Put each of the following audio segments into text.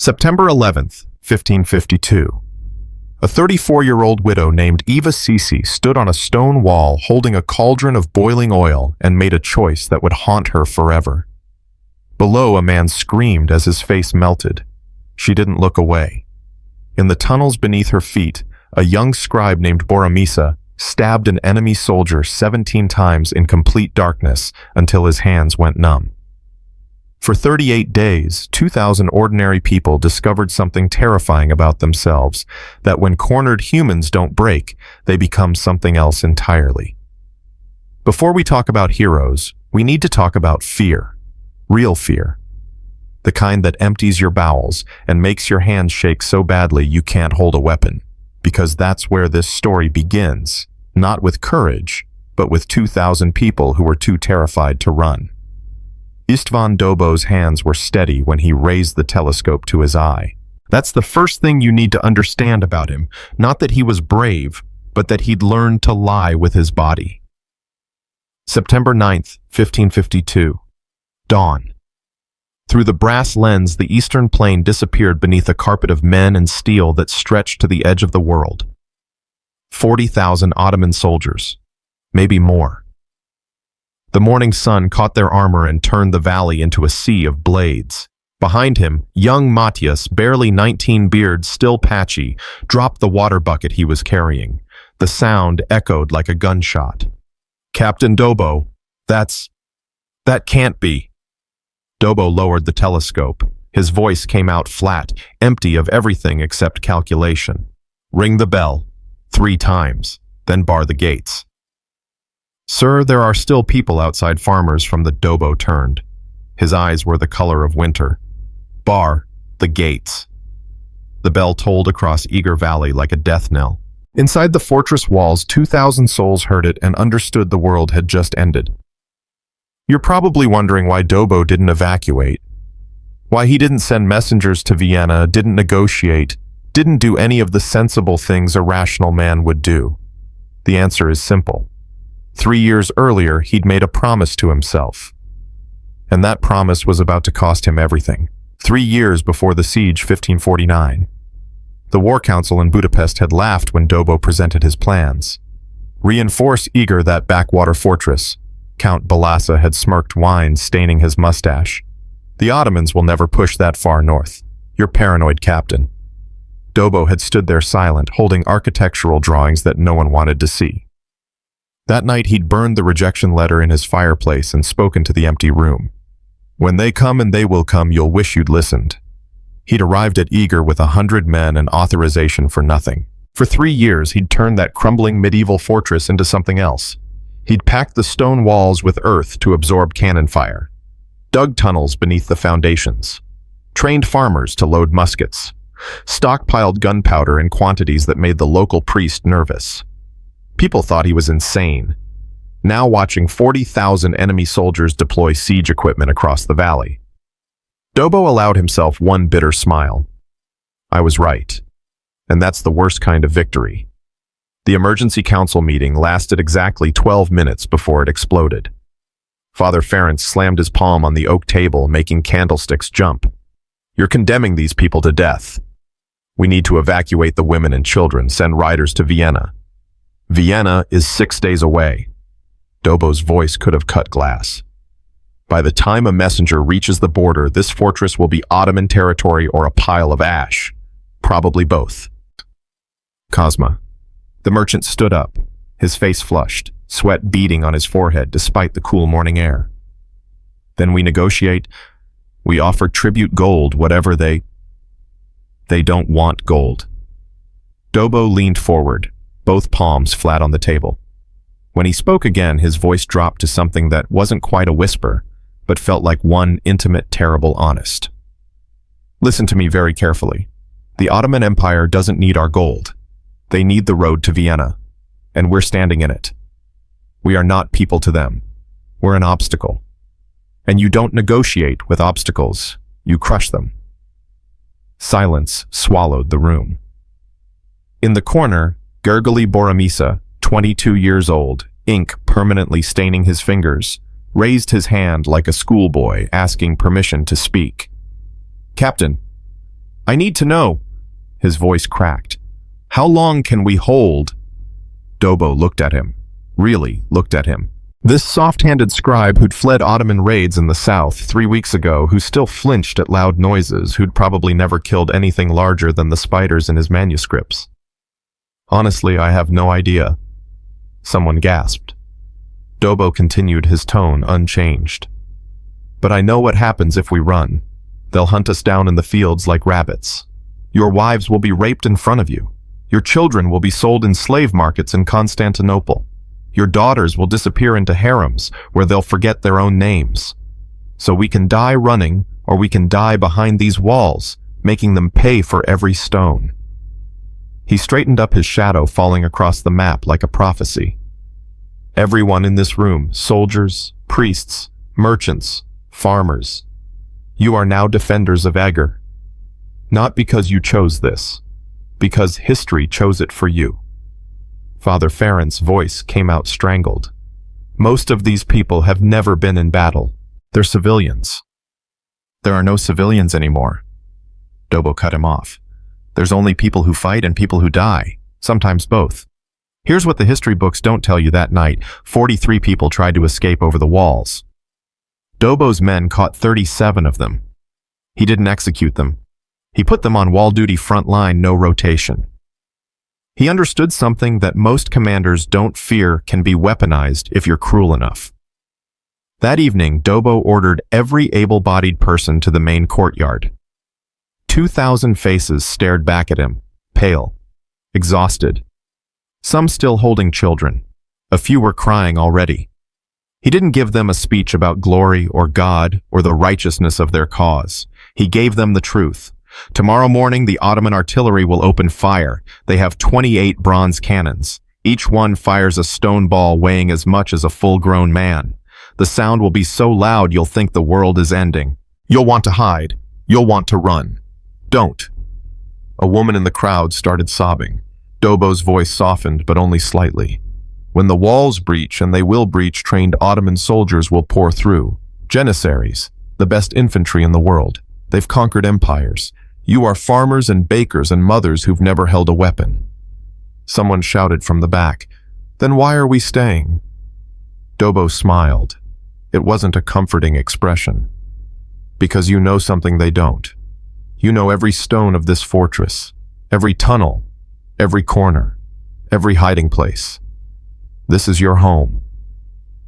September 11th, 1552. A 34-year-old widow named Eva Cece stood on a stone wall holding a cauldron of boiling oil and made a choice that would haunt her forever. Below, a man screamed as his face melted. She didn't look away. In the tunnels beneath her feet, a young scribe named Boromisa stabbed an enemy soldier 17 times in complete darkness until his hands went numb. For 38 days, 2,000 ordinary people discovered something terrifying about themselves, that when cornered humans don't break, they become something else entirely. Before we talk about heroes, we need to talk about fear. Real fear. The kind that empties your bowels and makes your hands shake so badly you can't hold a weapon. Because that's where this story begins, not with courage, but with 2,000 people who were too terrified to run. István Dobó's hands were steady when he raised the telescope to his eye. That's the first thing you need to understand about him, not that he was brave, but that he'd learned to lie with his body. September 9th, 1552. Dawn. Through the brass lens, the eastern plain disappeared beneath a carpet of men and steel that stretched to the edge of the world. 40,000 Ottoman soldiers, maybe more. The morning sun caught their armor and turned the valley into a sea of blades. Behind him, young Matthias, barely 19, beard still patchy, dropped the water bucket he was carrying. The sound echoed like a gunshot. "Captain Dobó, that can't be." Dobó lowered the telescope. His voice came out flat, empty of everything except calculation. "Ring the bell 3 times, then bar the gates." "Sir, there are still people outside." Farmers from the Dobó turned. His eyes were the color of winter. "Bar the gates." The bell tolled across Eger Valley like a death knell. Inside the fortress walls, 2,000 souls heard it and understood the world had just ended. You're probably wondering why Dobó didn't evacuate. Why he didn't send messengers to Vienna, didn't negotiate, didn't do any of the sensible things a rational man would do. The answer is simple. 3 years earlier, he'd made a promise to himself. And that promise was about to cost him everything. 3 years before the siege, 1549. The War Council in Budapest had laughed when Dobó presented his plans. Reinforce Eger, that backwater fortress. Count Balassa had smirked, wine staining his mustache. The Ottomans will never push that far north. You're paranoid, Captain. Dobó had stood there silent, holding architectural drawings that no one wanted to see. That night he'd burned the rejection letter in his fireplace and spoken to the empty room. "When they come, and they will come, you'll wish you'd listened." He'd arrived at Eger with 100 men and authorization for nothing. For 3 years he'd turned that crumbling medieval fortress into something else. He'd packed the stone walls with earth to absorb cannon fire, dug tunnels beneath the foundations, trained farmers to load muskets, stockpiled gunpowder in quantities that made the local priest nervous. People thought he was insane, now watching 40,000 enemy soldiers deploy siege equipment across the valley. Dobó allowed himself one bitter smile. I was right. And that's the worst kind of victory. The emergency council meeting lasted exactly 12 minutes before it exploded. Father Ferenc slammed his palm on the oak table, making candlesticks jump. "You're condemning these people to death. We need to evacuate the women and children, send riders to Vienna. Vienna is 6 days away." Dobó's voice could have cut glass. "By the time a messenger reaches the border, this fortress will be Ottoman territory or a pile of ash. Probably both." Cosma. The merchant stood up, his face flushed, sweat beading on his forehead despite the cool morning air. "Then we negotiate. We offer tribute gold, whatever they don't want gold." Dobó leaned forward, both palms flat on the table. When he spoke again, his voice dropped to something that wasn't quite a whisper, but felt like one intimate, terrible honest. "Listen to me very carefully. The Ottoman Empire doesn't need our gold. They need the road to Vienna, and we're standing in it. We are not people to them. We're an obstacle. And you don't negotiate with obstacles, you crush them." Silence swallowed the room. In the corner, Gurgly Boromisa, 22 years old, ink permanently staining his fingers, raised his hand like a schoolboy asking permission to speak. "Captain, I need to know. His voice cracked. How long can we hold? Dobó looked at him. Really looked at him. This soft-handed scribe who'd fled Ottoman raids in the south 3 weeks ago, who still flinched at loud noises, who'd probably never killed anything larger than the spiders in his manuscripts. Honestly, I have no idea. Someone gasped. Dobó continued, his tone unchanged. But I know what happens if we run. They'll hunt us down in the fields like rabbits. Your wives will be raped in front of you. Your children will be sold in slave markets in Constantinople. Your daughters will disappear into harems where they'll forget their own names. So we can die running, or we can die behind these walls, making them pay for every stone. He straightened up, his shadow falling across the map like a prophecy. Everyone in this room, soldiers, priests, merchants, farmers, you are now defenders of Eger. Not because you chose this, because history chose it for you. Father Ferentz's voice came out strangled. Most of these people have never been in battle. They're civilians. There are no civilians anymore. Dobó cut him off. There's only people who fight and people who die, sometimes both. Here's what the history books don't tell you. That night, 43 people tried to escape over the walls. Dobó's men caught 37 of them. He didn't execute them. He put them on wall duty, front line, no rotation. He understood something that most commanders don't fear can be weaponized if you're cruel enough. That evening, Dobó ordered every able-bodied person to the main courtyard. 2,000 faces stared back at him, pale, exhausted. Some still holding children. A few were crying already. He didn't give them a speech about glory or God or the righteousness of their cause. He gave them the truth. Tomorrow morning, the Ottoman artillery will open fire. They have 28 bronze cannons. Each one fires a stone ball weighing as much as a full-grown man. The sound will be so loud you'll think the world is ending. You'll want to hide. You'll want to run. Don't. A woman in the crowd started sobbing. Dobó's voice softened, but only slightly. When the walls breach, and they will breach, trained Ottoman soldiers will pour through. Janissaries, the best infantry in the world. They've conquered empires. You are farmers and bakers and mothers who've never held a weapon. Someone shouted from the back, "Then why are we staying?" Dobó smiled. It wasn't a comforting expression. Because you know something they don't. You know every stone of this fortress, every tunnel, every corner, every hiding place. This is your home.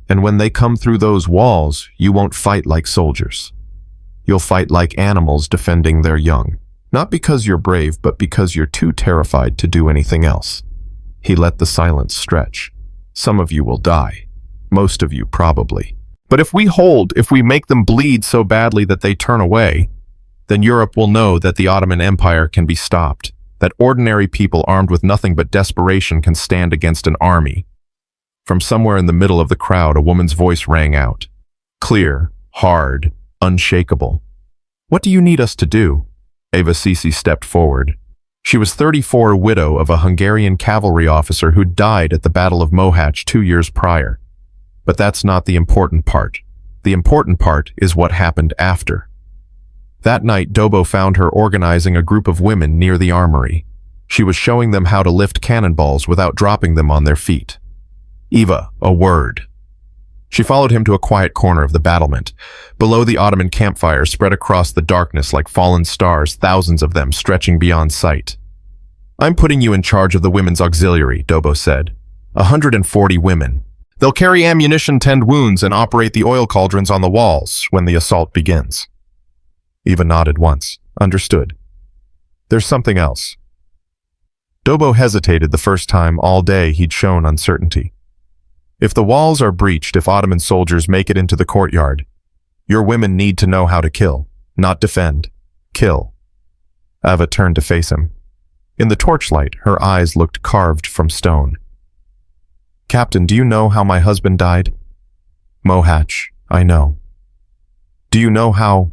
And when they come through those walls, you won't fight like soldiers. You'll fight like animals defending their young. Not because you're brave, but because you're too terrified to do anything else. He let the silence stretch. Some of you will die. Most of you, probably. But if we hold, if we make them bleed so badly that they turn away, then Europe will know that the Ottoman Empire can be stopped, that ordinary people armed with nothing but desperation can stand against an army. From somewhere in the middle of the crowd, a woman's voice rang out. Clear, hard, unshakable. What do you need us to do? Eva Cece stepped forward. She was 34, widow of a Hungarian cavalry officer who died at the Battle of Mohács 2 years prior. But that's not the important part. The important part is what happened after. That night, Dobó found her organizing a group of women near the armory. She was showing them how to lift cannonballs without dropping them on their feet. Eva, a word. She followed him to a quiet corner of the battlement. Below, the Ottoman campfire spread across the darkness like fallen stars, thousands of them stretching beyond sight. I'm putting you in charge of the women's auxiliary, Dobó said. 140 women. They'll carry ammunition, tend wounds, and operate the oil cauldrons on the walls when the assault begins. Eva nodded once. Understood. There's something else. Dobó hesitated the first time all day he'd shown uncertainty. If the walls are breached, if Ottoman soldiers make it into the courtyard, your women need to know how to kill, not defend. Kill. Eva turned to face him. In the torchlight, her eyes looked carved from stone. Captain, do you know how my husband died? Mohács, I know. Do you know how?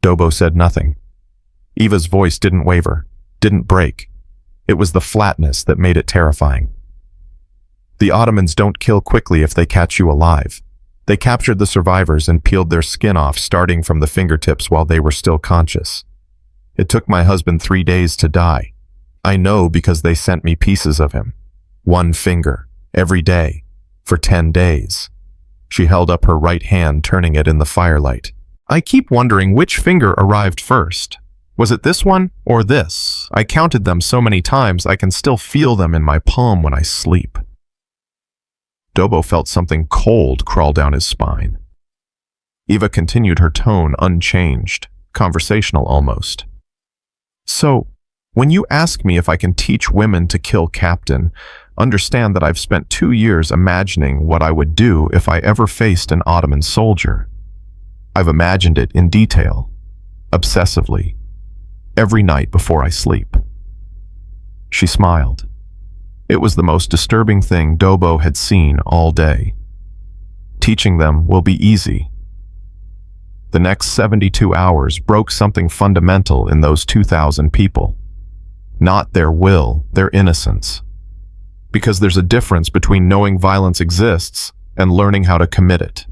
Dobó said nothing. Eva's voice didn't waver, didn't break. It was the flatness that made it terrifying. The Ottomans don't kill quickly if they catch you alive. They captured the survivors and peeled their skin off, starting from the fingertips while they were still conscious. It took my husband 3 days to die. I know because they sent me pieces of him. 1 finger, every day, for 10 days. She held up her right hand, turning it in the firelight. I keep wondering which finger arrived first. Was it this one or this? I counted them so many times I can still feel them in my palm when I sleep. Dobó felt something cold crawl down his spine. Eva continued, her tone unchanged, conversational almost. So, when you ask me if I can teach women to kill Captain, understand that I've spent 2 years imagining what I would do if I ever faced an Ottoman soldier. I've imagined it in detail, obsessively, every night before I sleep. She smiled. It was the most disturbing thing Dobó had seen all day. Teaching them will be easy. The next 72 hours broke something fundamental in those 2,000 people. Not their will, their innocence. Because there's a difference between knowing violence exists and learning how to commit it.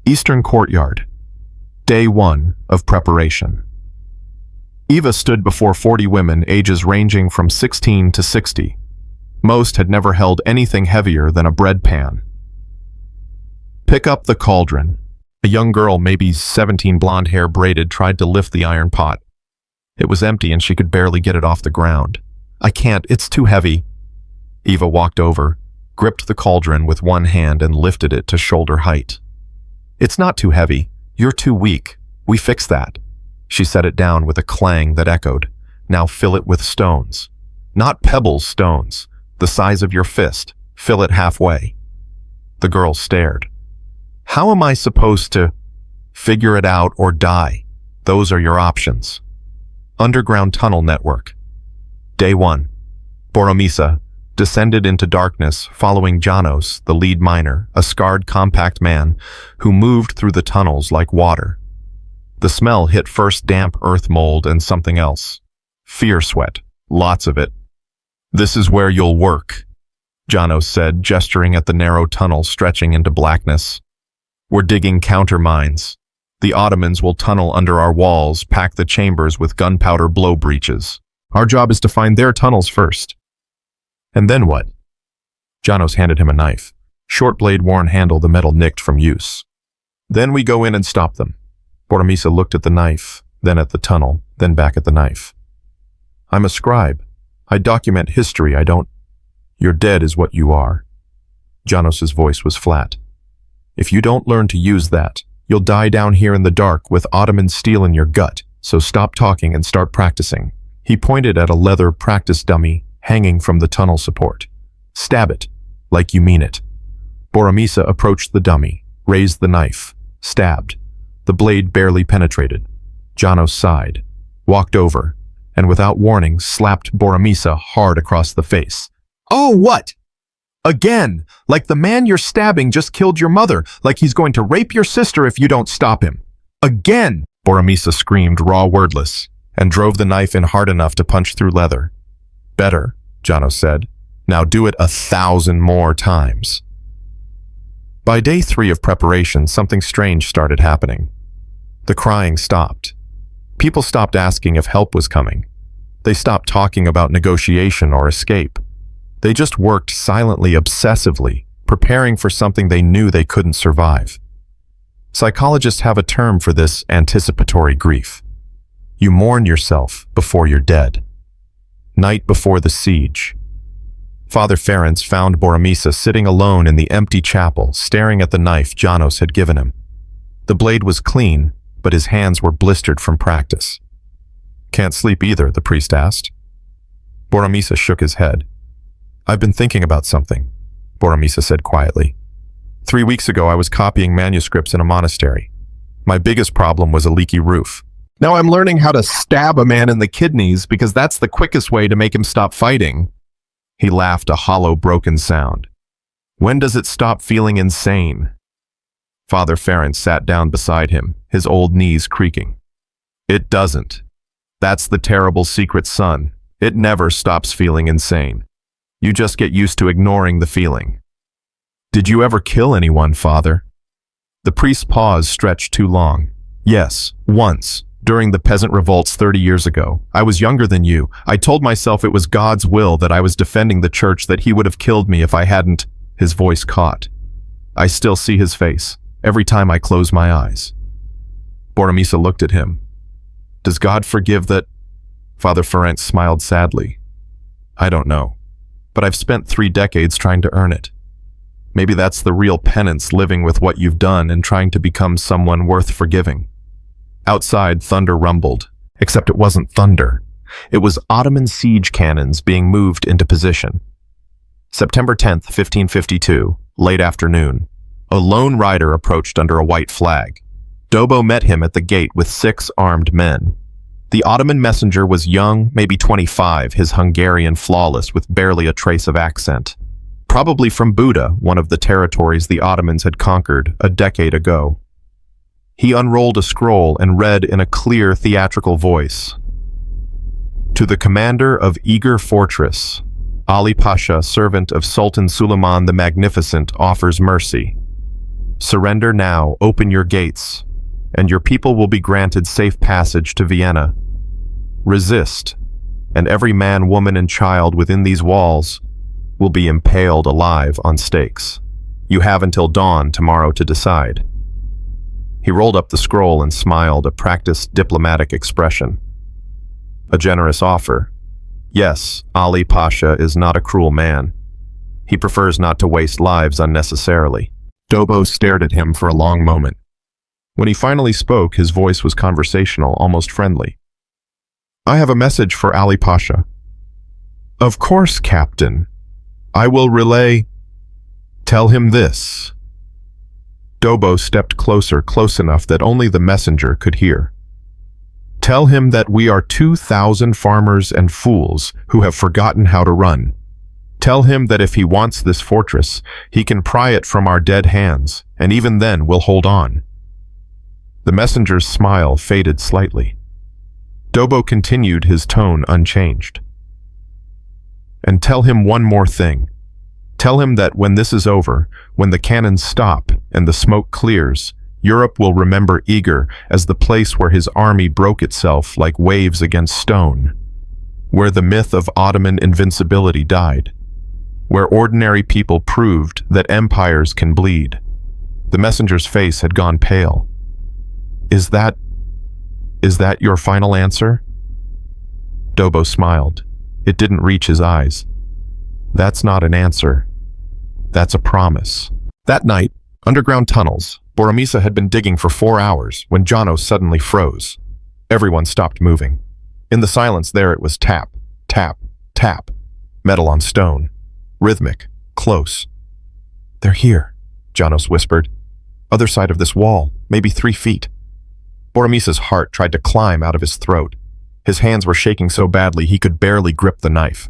Eastern Courtyard. Day 1 of preparation. Eva stood before 40 women, ages ranging from 16 to 60. Most had never held anything heavier than a bread pan. Pick up the cauldron. A young girl, maybe 17, blonde hair braided, tried to lift the iron pot. It was empty and she could barely get it off the ground. I can't, it's too heavy. Eva walked over, gripped the cauldron with one hand and lifted it to shoulder height. It's not too heavy. You're too weak. We fix that. She set it down with a clang that echoed. Now fill it with stones. Not pebbles, stones. The size of your fist. Fill it halfway. The girl stared. How am I supposed to? Figure it out or die. Those are your options. Underground tunnel network. Day 1. Boromisa descended into darkness following Janos, the lead miner, a scarred, compact man who moved through the tunnels like water. The smell hit first damp earth mold and something else. Fear sweat. Lots of it. This is where you'll work, Janos said, gesturing at the narrow tunnel stretching into blackness. We're digging countermines. The Ottomans will tunnel under our walls, pack the chambers with gunpowder blow breaches. Our job is to find their tunnels first. And then what? Janos handed him a knife. Short blade, worn handle, the metal nicked from use. Then we go in and stop them. Boromisa looked at the knife, then at the tunnel, then back at the knife. I'm a scribe. I document history, I don't... You're dead is what you are. Janos's voice was flat. If you don't learn to use that, you'll die down here in the dark with Ottoman steel in your gut, so stop talking and start practicing. He pointed at a leather practice dummy hanging from the tunnel support. Stab it, like you mean it. Boromisa approached the dummy, raised the knife, stabbed. The blade barely penetrated. Janos sighed, walked over, and without warning slapped Boromisa hard across the face. Oh, what? Again, like the man you're stabbing just killed your mother, like he's going to rape your sister if you don't stop him. Again, Boromisa screamed, raw, wordless, and drove the knife in hard enough to punch through leather. Better, Janos said. Now do it 1,000 more times. By day 3 of preparation, something strange started happening. The crying stopped. People stopped asking if help was coming. They stopped talking about negotiation or escape. They just worked silently, obsessively, preparing for something they knew they couldn't survive. Psychologists have a term for this: anticipatory grief. You mourn yourself before you're dead. Night before the siege. Father Ferenc found Boromisa sitting alone in the empty chapel, staring at the knife Janos had given him. The blade was clean, but his hands were blistered from practice. Can't sleep either, the priest asked. Boromisa shook his head. I've been thinking about something, Boromisa said quietly. 3 weeks ago I was copying manuscripts in a monastery. My biggest problem was a leaky roof. Now I'm learning how to stab a man in the kidneys because that's the quickest way to make him stop fighting. He laughed, a hollow, broken sound. When does it stop feeling insane? Father Ferenc sat down beside him, his old knees creaking. It doesn't. That's the terrible secret, son. It never stops feeling insane. You just get used to ignoring the feeling. Did you ever kill anyone, Father? The priest's pause stretched too long. Yes, once, During the peasant revolts 30 years ago, I was younger than you. I told myself it was God's will that I was defending the church, that he would have killed me if I hadn't. His voice caught. I still see his face every time I close my eyes. Boromisa looked at him. Does God forgive that? Father Ferenc smiled sadly. I don't know, but I've spent 3 decades trying to earn it. Maybe that's the real penance, living with what you've done and trying to become someone worth forgiving. Outside, thunder rumbled, except it wasn't thunder. It was Ottoman siege cannons being moved into position. September 10th, 1552, late afternoon. A lone rider approached under a white flag. Dobó met him at the gate with 6 armed men. The Ottoman messenger was young, maybe 25, his Hungarian flawless with barely a trace of accent. Probably from Buda, one of the territories the Ottomans had conquered a decade ago. He unrolled a scroll and read in a clear, theatrical voice. To the commander of Eger fortress, Ali Pasha, servant of Sultan Suleiman the Magnificent, offers mercy. Surrender now, open your gates, and your people will be granted safe passage to Vienna. Resist, and every man, woman, and child within these walls will be impaled alive on stakes. You have until dawn tomorrow to decide. He rolled up the scroll and smiled, a practiced diplomatic expression. A generous offer. Yes, Ali Pasha is not a cruel man. He prefers not to waste lives unnecessarily. Dobó stared at him for a long moment. When he finally spoke, his voice was conversational, almost friendly. I have a message for Ali Pasha. Of course, Captain. I will relay. Tell him this. Dobó stepped closer, close enough that only the messenger could hear. Tell him that we are 2,000 farmers and fools who have forgotten how to run. Tell him that if he wants this fortress, he can pry it from our dead hands, and even then we'll hold on. The messenger's smile faded slightly. Dobó continued, his tone unchanged. And tell him one more thing. Tell him that when this is over, when the cannons stop and the smoke clears, Europe will remember Eger as the place where his army broke itself like waves against stone, where the myth of Ottoman invincibility died, where ordinary people proved that empires can bleed. The messenger's face had gone pale. Is that your final answer? Dobó smiled. It didn't reach his eyes. That's not an answer. That's a promise. That night, underground tunnels, Boromisa had been digging for 4 hours when Janos suddenly froze. Everyone stopped moving. In the silence there it was tap, tap, tap. Metal on stone. Rhythmic. Close. They're here, Janos whispered. Other side of this wall, maybe 3 feet. Boromisa's heart tried to climb out of his throat. His hands were shaking so badly he could barely grip the knife.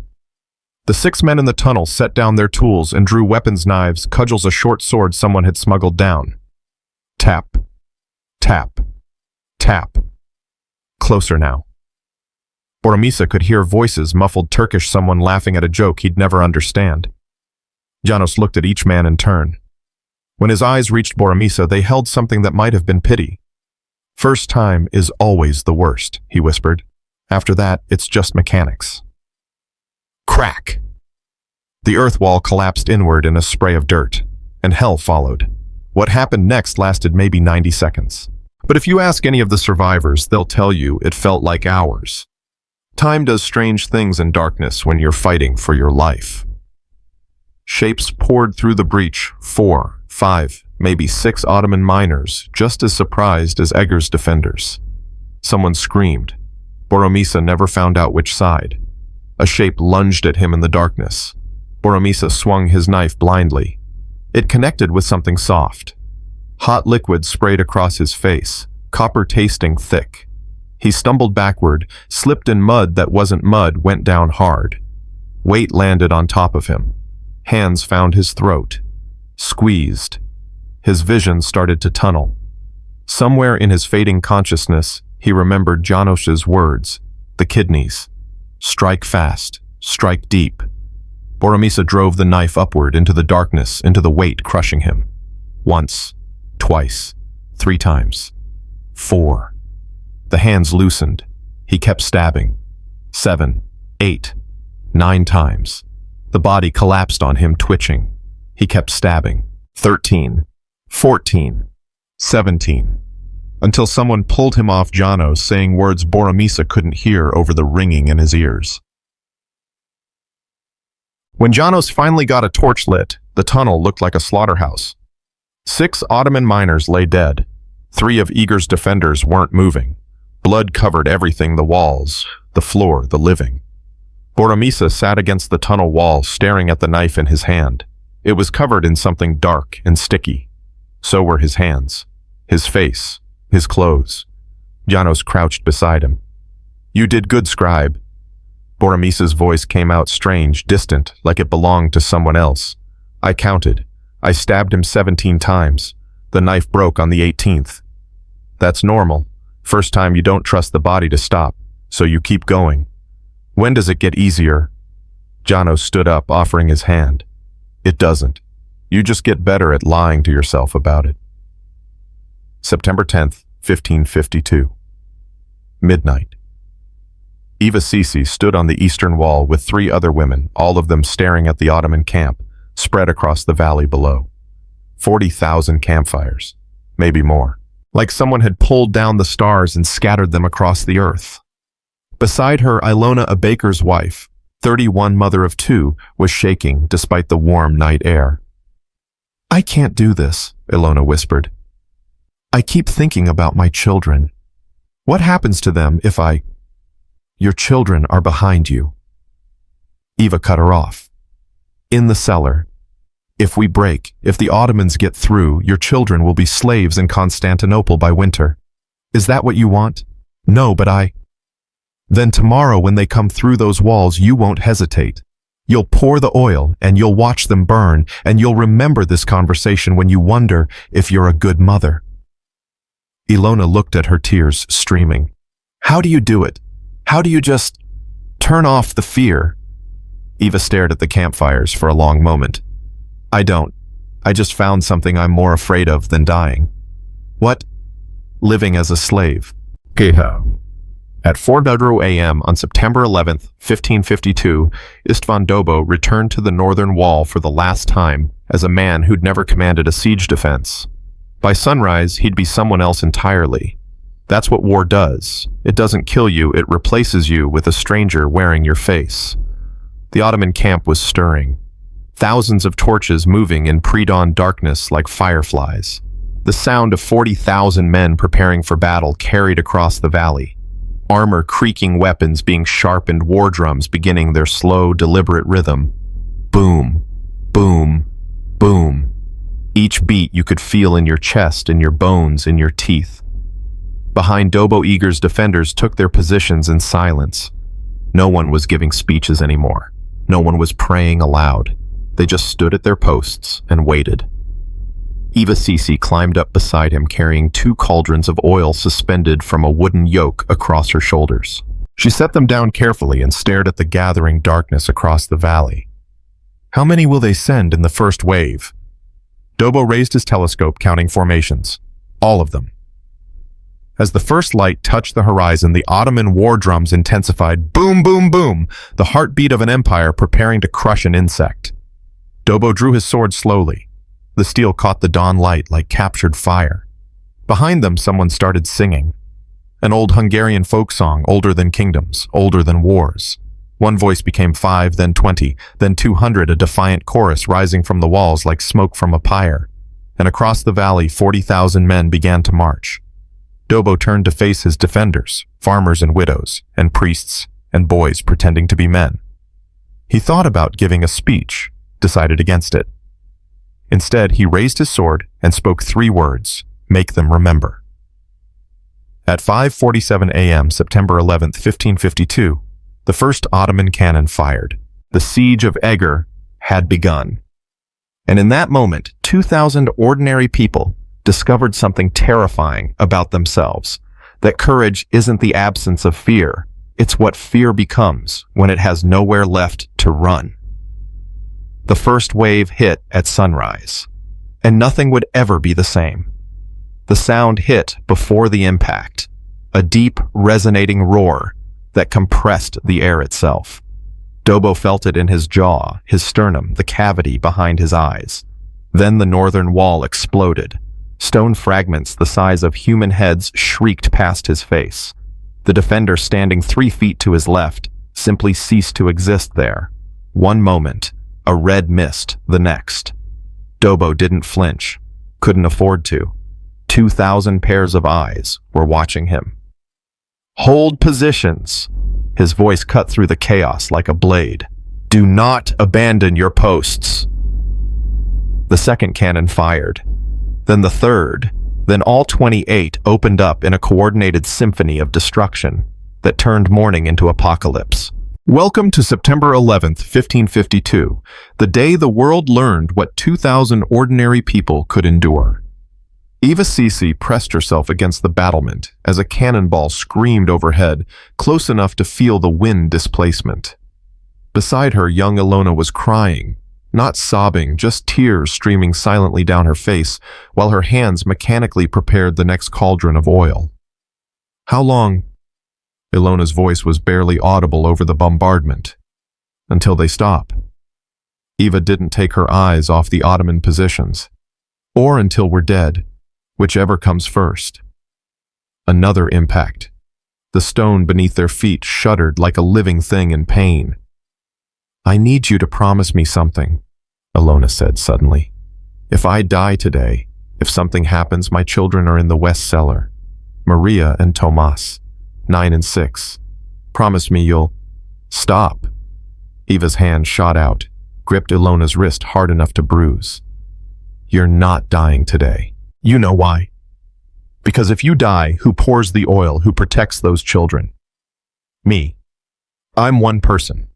The 6 men in the tunnel set down their tools and drew weapons, knives, cudgels, a short sword someone had smuggled down. Tap, tap, tap. Closer now. Boromisa could hear voices, muffled Turkish, someone laughing at a joke he'd never understand. Janos looked at each man in turn. When his eyes reached Boromisa, they held something that might have been pity. First time is always the worst, he whispered. After that, it's just mechanics. Crack! The earth wall collapsed inward in a spray of dirt, and hell followed. What happened next lasted maybe 90 seconds. But if you ask any of the survivors, they'll tell you it felt like hours. Time does strange things in darkness when you're fighting for your life. Shapes poured through the breach, 4, 5, maybe 6 Ottoman miners, just as surprised as Eger's defenders. Someone screamed. Boromisa never found out which side. A shape lunged at him in the darkness. Boromisa swung his knife blindly. It connected with something soft. Hot liquid sprayed across his face, copper-tasting thick. He stumbled backward, slipped in mud that wasn't mud, went down hard. Weight landed on top of him. Hands found his throat. Squeezed. His vision started to tunnel. Somewhere in his fading consciousness, he remembered Janos's words, the kidneys. Strike fast, strike deep. Boromisa drove the knife upward into the darkness, into the weight crushing him. Once, twice, 3 times, 4. The hands loosened. He kept stabbing. 7, 8, 9 times. The body collapsed on him, twitching. He kept stabbing. 13, 14, 17. Until someone pulled him off Janos, saying words Boromisa couldn't hear over the ringing in his ears. When Janos finally got a torch lit, the tunnel looked like a slaughterhouse. 6 Ottoman miners lay dead. 3 of Eger's defenders weren't moving. Blood covered everything, the walls, the floor, the living. Boromisa sat against the tunnel wall, staring at the knife in his hand. It was covered in something dark and sticky. So were his hands, his face, his clothes. Janos crouched beside him. "You did good, scribe." Boromisa's voice came out strange, distant, like it belonged to someone else. "I counted. I stabbed him 17 times. The knife broke on the 18th. That's normal. First time you don't trust the body to stop, so you keep going. When does it get easier?" Janos stood up, offering his hand. "It doesn't. You just get better at lying to yourself about it." September 10th, 1552. Midnight. Eva Cece stood on the eastern wall with 3 other women, all of them staring at the Ottoman camp, spread across the valley below. 40,000 campfires, maybe more. Like someone had pulled down the stars and scattered them across the earth. Beside her, Ilona, a baker's wife, 31, mother of 2, was shaking despite the warm night air. "I can't do this," Ilona whispered. "I keep thinking about my children. What happens to them if I—" "Your children are behind you." Eva cut her off. "In the cellar. If we break, if the Ottomans get through, your children will be slaves in Constantinople by winter. Is that what you want?" "No, but Then tomorrow when they come through those walls, you won't hesitate. You'll pour the oil and you'll watch them burn, and you'll remember this conversation when you wonder if you're a good mother." Ilona looked at her, tears streaming. "How do you do it? How do you just turn off the fear?" Eva stared at the campfires for a long moment. "I don't. I just found something I'm more afraid of than dying." "What?" "Living as a slave." At 4:00 a.m. on September 11th, 1552, István Dobó returned to the northern wall for the last time as a man who'd never commanded a siege defense. By sunrise, he'd be someone else entirely. That's what war does. It doesn't kill you, it replaces you with a stranger wearing your face. The Ottoman camp was stirring. Thousands of torches moving in pre-dawn darkness like fireflies. The sound of 40,000 men preparing for battle carried across the valley. Armor creaking, weapons being sharpened, war drums beginning their slow, deliberate rhythm. Boom, boom, boom. Each beat you could feel in your chest, in your bones, in your teeth. Behind Dobó, Eger's defenders took their positions in silence. No one was giving speeches anymore. No one was praying aloud. They just stood at their posts and waited. Eva Cece climbed up beside him, carrying 2 cauldrons of oil suspended from a wooden yoke across her shoulders. She set them down carefully and stared at the gathering darkness across the valley. "How many will they send in the first wave?" Dobó raised his telescope, counting formations. "All of them." As the first light touched the horizon, the Ottoman war drums intensified. Boom, boom, boom, the heartbeat of an empire preparing to crush an insect. Dobó drew his sword slowly. The steel caught the dawn light like captured fire. Behind them, someone started singing. An old Hungarian folk song, older than kingdoms, older than wars. One voice became 5, then 20, then 200, a defiant chorus rising from the walls like smoke from a pyre. And across the valley, 40,000 men began to march. Dobó turned to face his defenders, farmers and widows, and priests and boys pretending to be men. He thought about giving a speech, decided against it. Instead, he raised his sword and spoke 3 words, "Make them remember." At 5:47 a.m., September 11th, 1552, the first Ottoman cannon fired. The siege of Eger had begun. And in that moment, 2,000 ordinary people discovered something terrifying about themselves, that courage isn't the absence of fear, it's what fear becomes when it has nowhere left to run. The first wave hit at sunrise, and nothing would ever be the same. The sound hit before the impact. a deep, resonating roar that compressed the air itself. Dobó felt it in his jaw, his sternum, the cavity behind his eyes. Then the northern wall exploded. Stone fragments the size of human heads shrieked past his face. The defender standing 3 feet to his left simply ceased to exist there. One moment, a red mist, the next. Dobó didn't flinch, couldn't afford to. 2,000 pairs of eyes were watching him. "Hold positions." His voice cut through the chaos like a blade. "Do not abandon your posts." The second cannon fired. Then the third. Then all 28 opened up in a coordinated symphony of destruction that turned morning into apocalypse. Welcome to September 11th, 1552, the day the world learned what 2,000 ordinary people could endure. Eva Cece pressed herself against the battlement as a cannonball screamed overhead, close enough to feel the wind displacement. Beside her, young Ilona was crying, not sobbing, just tears streaming silently down her face, while her hands mechanically prepared the next cauldron of oil. "How long?" Ilona's voice was barely audible over the bombardment. "Until they stop." Eva didn't take her eyes off the Ottoman positions. "Or until we're dead, whichever comes first." Another impact. The stone beneath their feet shuddered like a living thing in pain. "I need you to promise me something," Ilona said suddenly. "If I die today, if something happens, my children are in the west cellar. Maria and Tomas, 9 and 6. Promise me you'll..." "Stop." Eva's hand shot out, gripped Ilona's wrist hard enough to bruise. "You're not dying today. You know why. Because if you die, who pours the oil, who protects those children? Me. I'm one person.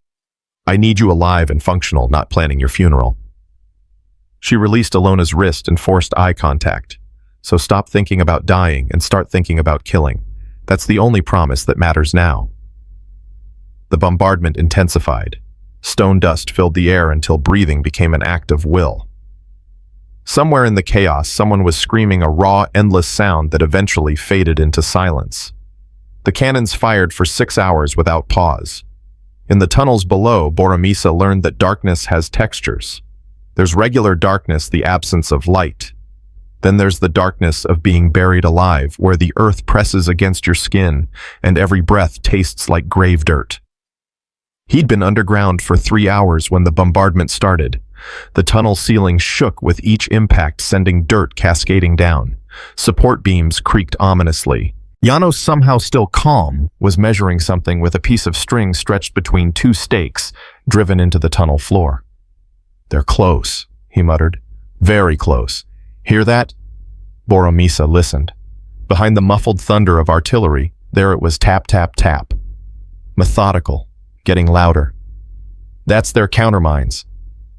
I need you alive and functional, not planning your funeral." She released Ilona's wrist and forced eye contact. "So stop thinking about dying and start thinking about killing. That's the only promise that matters now." The bombardment intensified. Stone dust filled the air until breathing became an act of will. Somewhere in the chaos, someone was screaming a raw, endless sound that eventually faded into silence. The cannons fired for 6 hours without pause. In the tunnels below, Boromisa learned that darkness has textures. There's regular darkness, the absence of light. Then there's the darkness of being buried alive, where the earth presses against your skin and every breath tastes like grave dirt. He'd been underground for 3 hours when the bombardment started. The tunnel ceiling shook with each impact, sending dirt cascading down. Support beams creaked ominously. Janos, somehow still calm, was measuring something with a piece of string stretched between 2 stakes driven into the tunnel floor. "They're close," he muttered. "Very close. Hear that?" Boromisa listened. Behind the muffled thunder of artillery, there it was, tap, tap, tap. Methodical, getting louder. "That's their countermines,"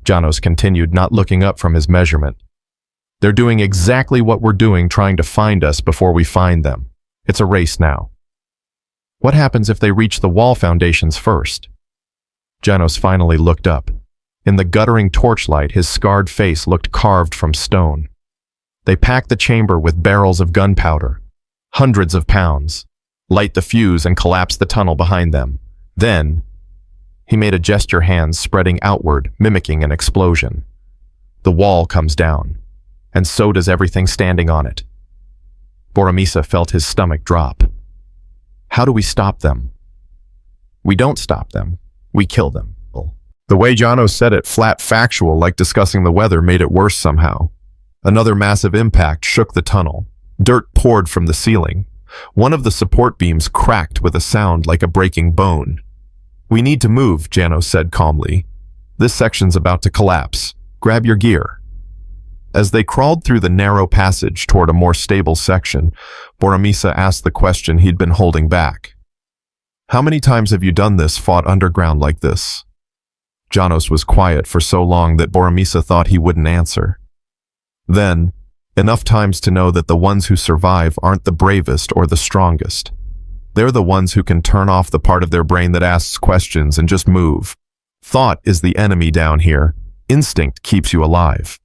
Janos continued, not looking up from his measurement. "They're doing exactly what we're doing, trying to find us before we find them. It's a race now." "What happens if they reach the wall foundations first?" Janos finally looked up. In the guttering torchlight, his scarred face looked carved from stone. "They pack the chamber with barrels of gunpowder, hundreds of pounds, light the fuse and collapse the tunnel behind them. Then..." He made a gesture, hands spreading outward, mimicking an explosion. "The wall comes down, and so does everything standing on it." Boromisa felt his stomach drop. "How do we stop them?" "We don't stop them. We kill them." The way Janos said it, flat factual, like discussing the weather, made it worse somehow. Another massive impact shook the tunnel. Dirt poured from the ceiling. One of the support beams cracked with a sound like a breaking bone. "We need to move," Janos said calmly. "This section's about to collapse. Grab your gear." As they crawled through the narrow passage toward a more stable section, Boromisa asked the question he'd been holding back. "How many times have you done this, fought underground like this?" Janos was quiet for so long that Boromisa thought he wouldn't answer. Then, enough times to know that the ones who survive aren't the bravest or the strongest. They're the ones who can turn off the part of their brain that asks questions and just move. Thought is the enemy down here. Instinct keeps you alive.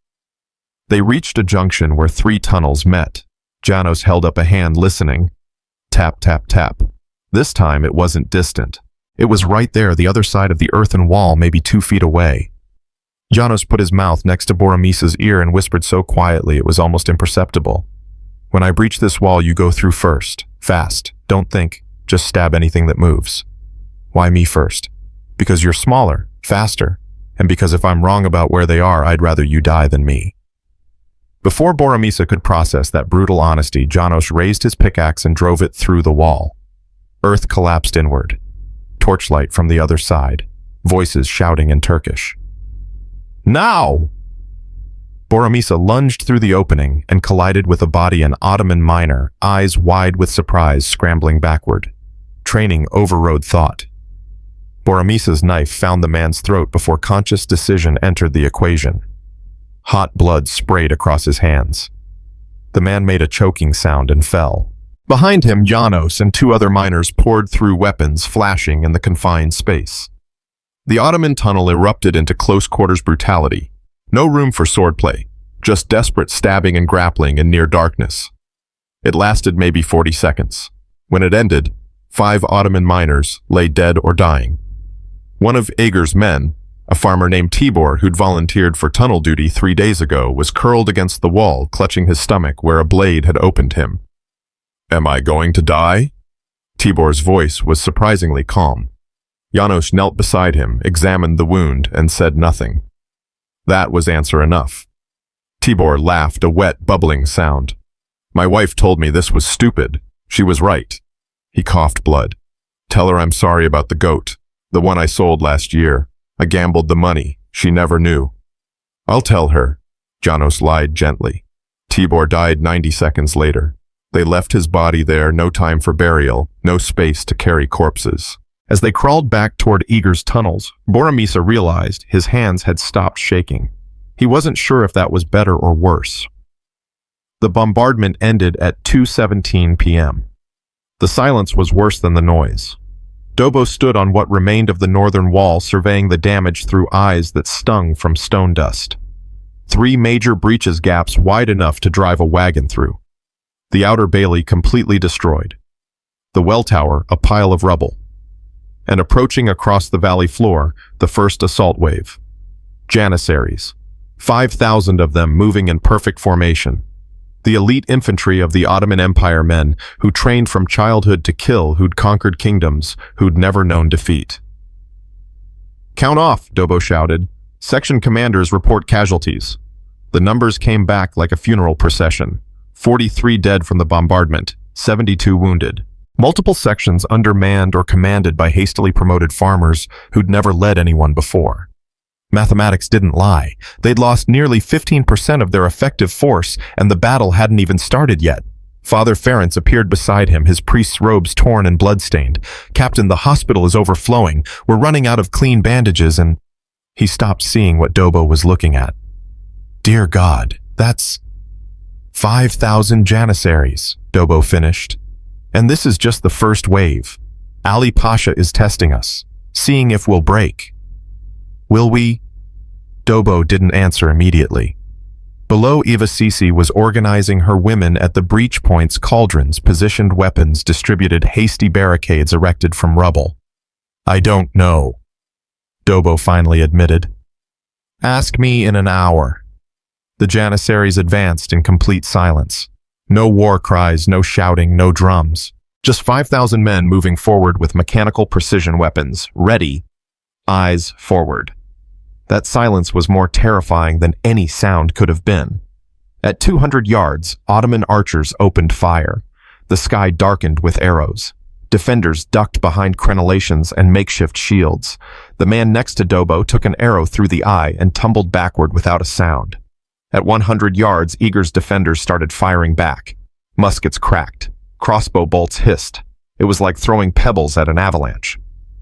They reached a junction where 3 tunnels met. Janos held up a hand, listening. Tap, tap, tap. This time it wasn't distant. It was right there, the other side of the earthen wall, maybe 2 feet away. Janos put his mouth next to Boromísa's ear and whispered so quietly it was almost imperceptible. When I breach this wall, you go through first. Fast. Don't think. Just stab anything that moves. Why me first? Because you're smaller, faster, and because if I'm wrong about where they are, I'd rather you die than me. Before Boromísa could process that brutal honesty, Janos raised his pickaxe and drove it through the wall. Earth collapsed inward. Torchlight from the other side. Voices shouting in Turkish. Now! Boromísa lunged through the opening and collided with a body an Ottoman miner, eyes wide with surprise, scrambling backward. Training overrode thought. Boromísa's knife found the man's throat before conscious decision entered the equation. Hot blood sprayed across his hands. The man made a choking sound and fell. Behind him, Janos and 2 other miners poured through, weapons flashing in the confined space. The Ottoman tunnel erupted into close-quarters brutality. No room for swordplay, just desperate stabbing and grappling in near darkness. It lasted maybe 40 seconds. When it ended, 5 Ottoman miners lay dead or dying. One of Eger's men, a farmer named Tibor who'd volunteered for tunnel duty 3 days ago, was curled against the wall, clutching his stomach where a blade had opened him. Am I going to die? Tibor's voice was surprisingly calm. Janos knelt beside him, examined the wound, and said nothing. That was answer enough. Tibor laughed, a wet, bubbling sound. My wife told me this was stupid. She was right. He coughed blood. Tell her I'm sorry about the goat, the one I sold last year. I gambled the money. She never knew. I'll tell her. Janos lied gently. Tibor died 90 seconds later. They left his body there, no time for burial, no space to carry corpses. As they crawled back toward Eger's tunnels, Boromísa realized his hands had stopped shaking. He wasn't sure if that was better or worse. The bombardment ended at 2:17 p.m. The silence was worse than the noise. Dobó stood on what remained of the northern wall, surveying the damage through eyes that stung from stone dust. 3 major breaches, gaps wide enough to drive a wagon through. The outer bailey completely destroyed. The well tower a pile of rubble. And approaching across the valley floor, the first assault wave. Janissaries. 5,000 of them moving in perfect formation. The elite infantry of the Ottoman Empire, men who trained from childhood to kill, who'd conquered kingdoms, who'd never known defeat. Count off, Dobó shouted. Section commanders report casualties. The numbers came back like a funeral procession. 43 dead from the bombardment, 72 wounded. Multiple sections undermanned or commanded by hastily promoted farmers who'd never led anyone before. Mathematics didn't lie. They'd lost nearly 15% of their effective force, and the battle hadn't even started yet. Father Ferenc appeared beside him, his priest's robes torn and blood-stained. Captain, the hospital is overflowing. We're running out of clean bandages, and... He stopped seeing what Dobó was looking at. Dear God, that's... 5,000 Janissaries, Dobó finished. And this is just the first wave. Ali Pasha is testing us, seeing if we'll break. Will we? Dobó didn't answer immediately. Below, Eva Cece was organizing her women at the breach points, cauldrons, positioned weapons, distributed hasty barricades erected from rubble. I don't know, Dobó finally admitted. Ask me in an hour. The Janissaries advanced in complete silence. No war cries, no shouting, no drums. Just 5,000 men moving forward with mechanical precision weapons, ready, eyes forward. That silence was more terrifying than any sound could have been. At 200 yards, Ottoman archers opened fire. The sky darkened with arrows. Defenders ducked behind crenellations and makeshift shields. The man next to Dobó took an arrow through the eye and tumbled backward without a sound. At 100 yards, Eger's defenders started firing back. Muskets cracked. Crossbow bolts hissed. It was like throwing pebbles at an avalanche.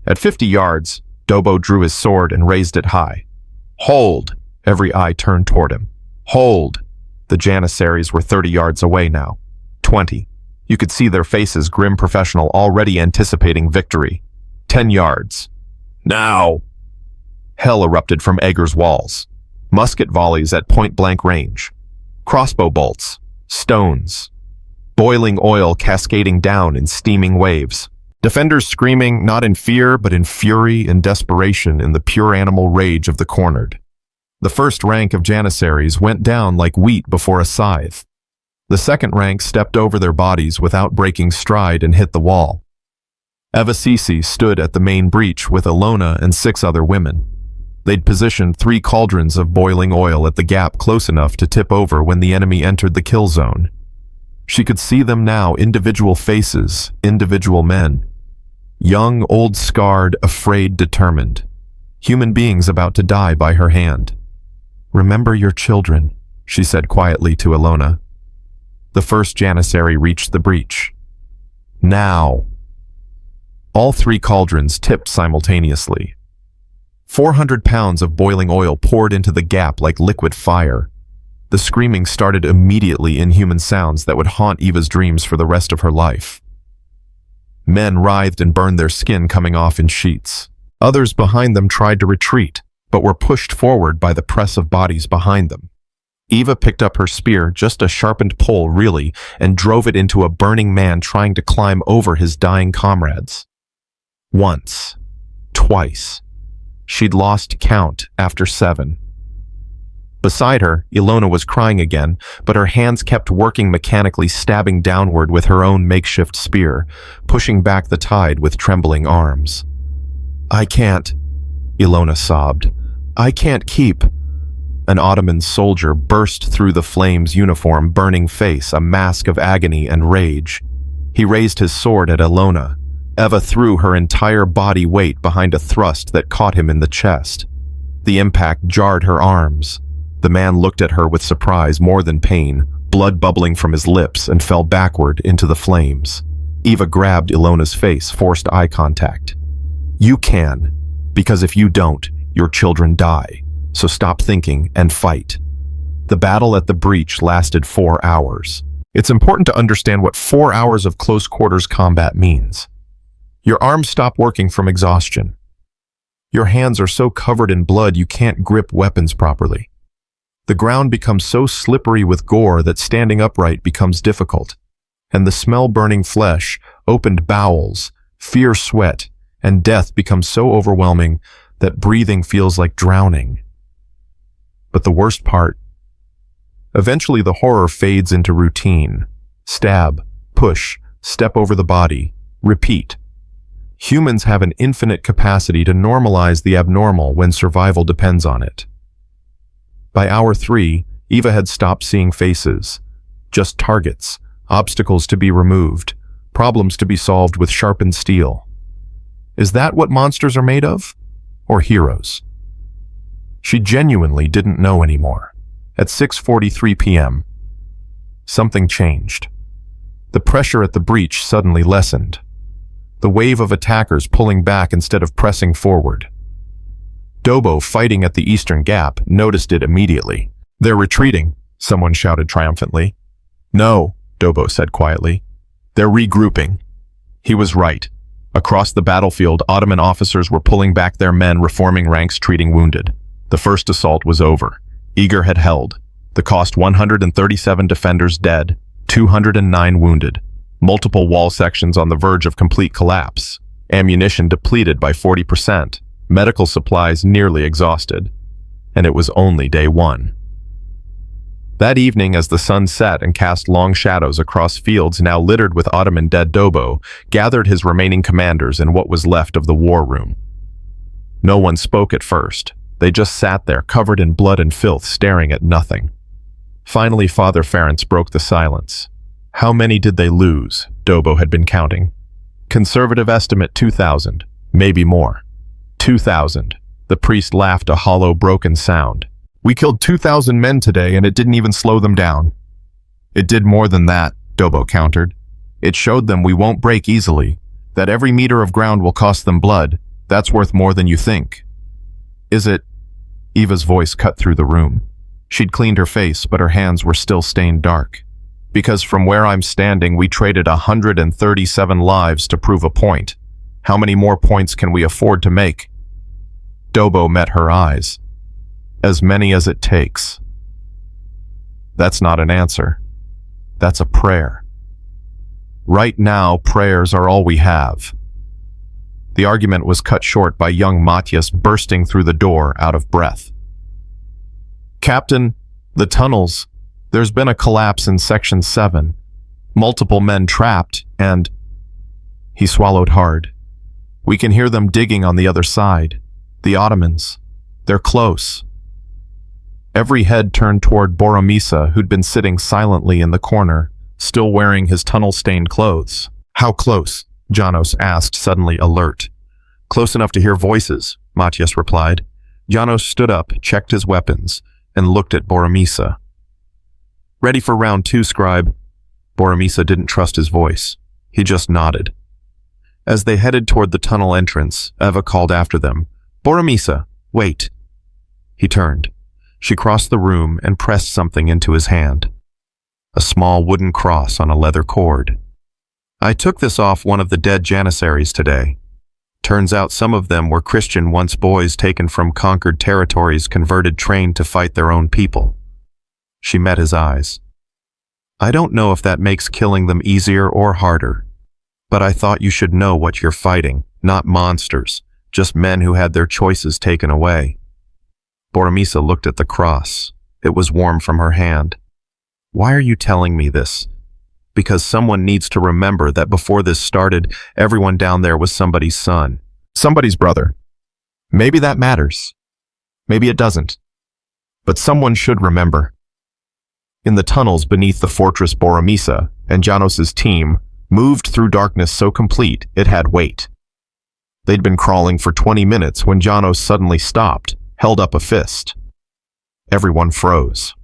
At 50 yards, Dobó drew his sword and raised it high. Hold! Every eye turned toward him. Hold! The Janissaries were 30 yards away now. 20. You could see their faces, grim professional, already anticipating victory. 10 yards. Now! Hell erupted from Eger's walls. Musket volleys at point-blank range. Crossbow bolts. Stones. boiling oil cascading down in steaming waves. Defenders screaming not in fear but in fury and desperation in the pure animal rage of the cornered. The first rank of janissaries went down like wheat before a scythe. The second rank stepped over their bodies without breaking stride and hit the wall. Eva Cece stood at the main breach with Ilona and 6 other women. They'd positioned 3 cauldrons of boiling oil at the gap close enough to tip over when the enemy entered the kill zone. She could see them now, individual faces, individual men. Young, old, scarred, afraid, determined. Human beings about to die by her hand. "Remember your children," she said quietly to Ilona. The first janissary reached the breach. Now! All 3 cauldrons tipped simultaneously. 400 pounds of boiling oil poured into the gap like liquid fire. The screaming started immediately, inhuman sounds that would haunt Eva's dreams for the rest of her life. Men writhed and burned their skin coming off in sheets. Others behind them tried to retreat, but were pushed forward by the press of bodies behind them. Eva picked up her spear, just a sharpened pole really, and drove it into a burning man trying to climb over his dying comrades. Once. Twice. She'd lost count after 7. Beside her, Ilona was crying again, but her hands kept working mechanically, stabbing downward with her own makeshift spear, pushing back the tide with trembling arms. "I can't," Ilona sobbed. "I can't keep." An Ottoman soldier burst through the flames, uniform, burning face, a mask of agony and rage. He raised his sword at Ilona. Eva threw her entire body weight behind a thrust that caught him in the chest. The impact jarred her arms. The man looked at her with surprise more than pain, blood bubbling from his lips, and fell backward into the flames. Eva grabbed Ilona's face, forced eye contact. "You can, because if you don't, your children die. So stop thinking and fight." The battle at the breach lasted 4 hours. It's important to understand what 4 hours of close-quarters combat means. Your arms stop working from exhaustion. Your hands are so covered in blood you can't grip weapons properly. The ground becomes so slippery with gore that standing upright becomes difficult, and the smell burning flesh, opened bowels, fierce sweat, and death becomes so overwhelming that breathing feels like drowning. But the worst part, eventually the horror fades into routine. Stab, push, step over the body, repeat. Humans have an infinite capacity to normalize the abnormal when survival depends on it. By hour 3, Eva had stopped seeing faces, just targets, obstacles to be removed, problems to be solved with sharpened steel. Is that what monsters are made of? Or heroes? She genuinely didn't know anymore. At 6:43 p.m., something changed. The pressure at the breach suddenly lessened. The wave of attackers pulling back instead of pressing forward. Dobó, fighting at the eastern gap, noticed it immediately. "They're retreating," someone shouted triumphantly. "No," Dobó said quietly. "They're regrouping." He was right. Across the battlefield, Ottoman officers were pulling back their men, reforming ranks, treating wounded. The first assault was over. Eger had held. The cost 137 defenders dead, 209 wounded. Multiple wall sections on the verge of complete collapse. Ammunition depleted by 40%. Medical supplies nearly exhausted. And it was only day 1. That evening, as the sun set and cast long shadows across fields now littered with Ottoman dead, Dobó gathered his remaining commanders in what was left of the war room. No one spoke at first. They just sat there, covered in blood and filth, staring at nothing. Finally, Father Ferenc broke the silence. How many did they lose? Dobó had been counting. Conservative estimate 2,000, maybe more. 2,000. The priest laughed, a hollow, broken sound. "We killed 2,000 men today, and it didn't even slow them down." "It did more than that," Dobó countered. "It showed them we won't break easily, that every meter of ground will cost them blood. That's worth more than you think." "Is it?" Eva's voice cut through the room. She'd cleaned her face, but her hands were still stained dark. "Because from where I'm standing, we traded 137 lives to prove a point. How many more points can we afford to make?" Dobó met her eyes. "As many as it takes." That's not an answer. That's a prayer. Right now, prayers are all we have." The argument was cut short by young Matthias bursting through the door out of breath. "Captain, the tunnels. There's been a collapse in Section 7. Multiple men trapped, and—" He swallowed hard. "We can hear them digging on the other side. The Ottomans. They're close." Every head turned toward Boromisa, who'd been sitting silently in the corner, still wearing his tunnel-stained clothes. "How close?" Janos asked, suddenly alert. "Close enough to hear voices," Matthias replied. Janos stood up, checked his weapons, and looked at Boromisa. "Ready for round 2, scribe." Boromisa didn't trust his voice. He just nodded. As they headed toward the tunnel entrance, Eva called after them, "Boromisa, wait." He turned. She crossed the room and pressed something into his hand. A small wooden cross on a leather cord. "I took this off one of the dead Janissaries today. Turns out some of them were Christian once boys taken from conquered territories, converted, trained to fight their own people." She met his eyes. "I don't know if that makes killing them easier or harder, but I thought you should know what you're fighting, not monsters, just men who had their choices taken away." Boromisa looked at the cross. It was warm from her hand. "Why are you telling me this?" "Because someone needs to remember that before this started, everyone down there was somebody's son. Somebody's brother. Maybe that matters. Maybe it doesn't. But someone should remember." In the tunnels beneath the fortress, Boromisa and Janos's team moved through darkness so complete it had weight. They'd been crawling for 20 minutes when Janos suddenly stopped, held up a fist. Everyone froze.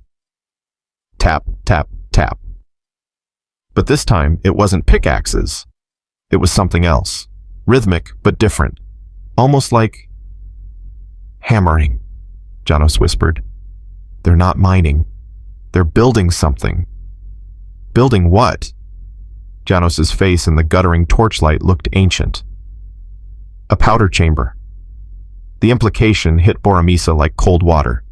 Tap, tap, tap. But this time, it wasn't pickaxes. It was something else. Rhythmic, but different. Almost like hammering, Janos whispered. "They're not mining. They're building something." "Building what?" Janos's face in the guttering torchlight looked ancient. "A powder chamber." The implication hit Boromisa like cold water.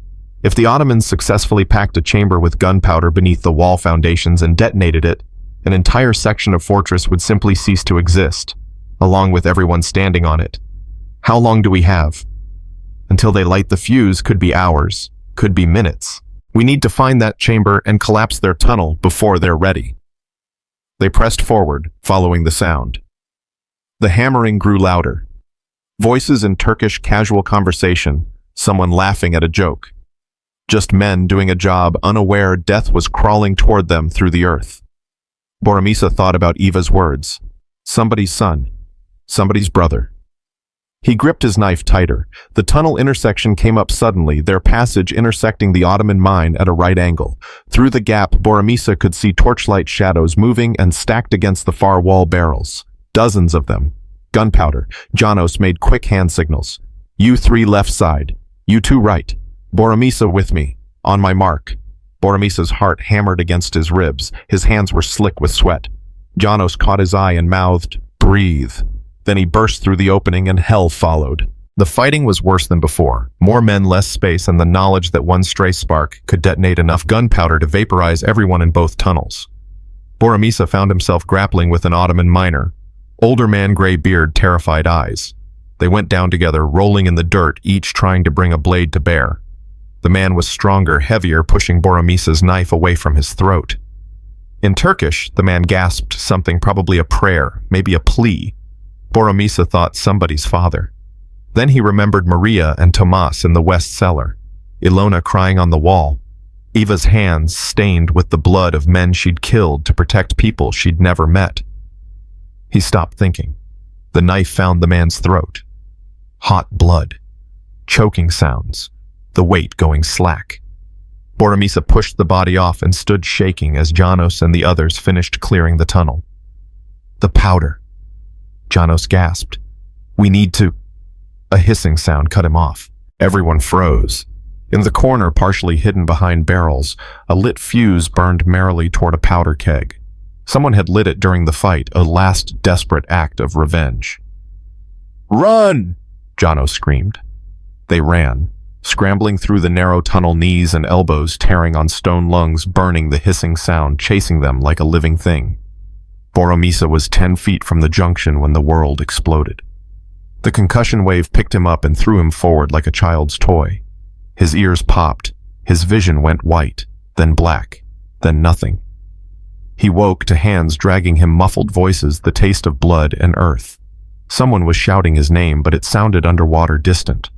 If the Ottomans successfully packed a chamber with gunpowder beneath the wall foundations and detonated it, an entire section of fortress would simply cease to exist, along with everyone standing on it. How long do we have? Until they light the fuse could be hours, could be minutes. We need to find that chamber and collapse their tunnel before they're ready. They pressed forward, following the sound. The hammering grew louder. Voices in Turkish casual conversation, someone laughing at a joke. Just men doing a job, unaware death was crawling toward them through the earth. Boromisa thought about Eva's words. Somebody's son. Somebody's brother. He gripped his knife tighter. The tunnel intersection came up suddenly, their passage intersecting the Ottoman mine at a right angle. Through the gap, Boromisa could see torchlight shadows moving and stacked against the far wall barrels. Dozens of them. Gunpowder. Janos made quick hand signals. "You 3 left side. You 2 right. Boromisa with me. On my mark." Boromisa's heart hammered against his ribs. His hands were slick with sweat. Janos caught his eye and mouthed, "Breathe." Then he burst through the opening and hell followed. The fighting was worse than before. More men, less space, and the knowledge that one stray spark could detonate enough gunpowder to vaporize everyone in both tunnels. Boromisa found himself grappling with an Ottoman miner. Older man, gray beard, terrified eyes. They went down together, rolling in the dirt, each trying to bring a blade to bear. The man was stronger, heavier, pushing Boromisa's knife away from his throat. In Turkish, the man gasped something, probably a prayer, maybe a plea. Boromisa thought somebody's father. Then he remembered Maria and Tomas in the west cellar, Ilona crying on the wall, Eva's hands stained with the blood of men she'd killed to protect people she'd never met. He stopped thinking. The knife found the man's throat. Hot blood. Choking sounds. The weight going slack. Boromisa pushed the body off and stood shaking as Janos and the others finished clearing the tunnel. "The powder." Janos gasped. "We need to—" A hissing sound cut him off. Everyone froze. In the corner, partially hidden behind barrels, a lit fuse burned merrily toward a powder keg. Someone had lit it during the fight, a last desperate act of revenge. "Run!" Janos screamed. They ran, scrambling through the narrow tunnel, knees and elbows tearing on stone lungs, burning, the hissing sound chasing them like a living thing. Boromisa was 10 feet from the junction when the world exploded. The concussion wave picked him up and threw him forward like a child's toy. His ears popped, his vision went white, then black, then nothing. He woke to hands dragging him, muffled voices, the taste of blood and earth. Someone was shouting his name, but it sounded underwater, distant.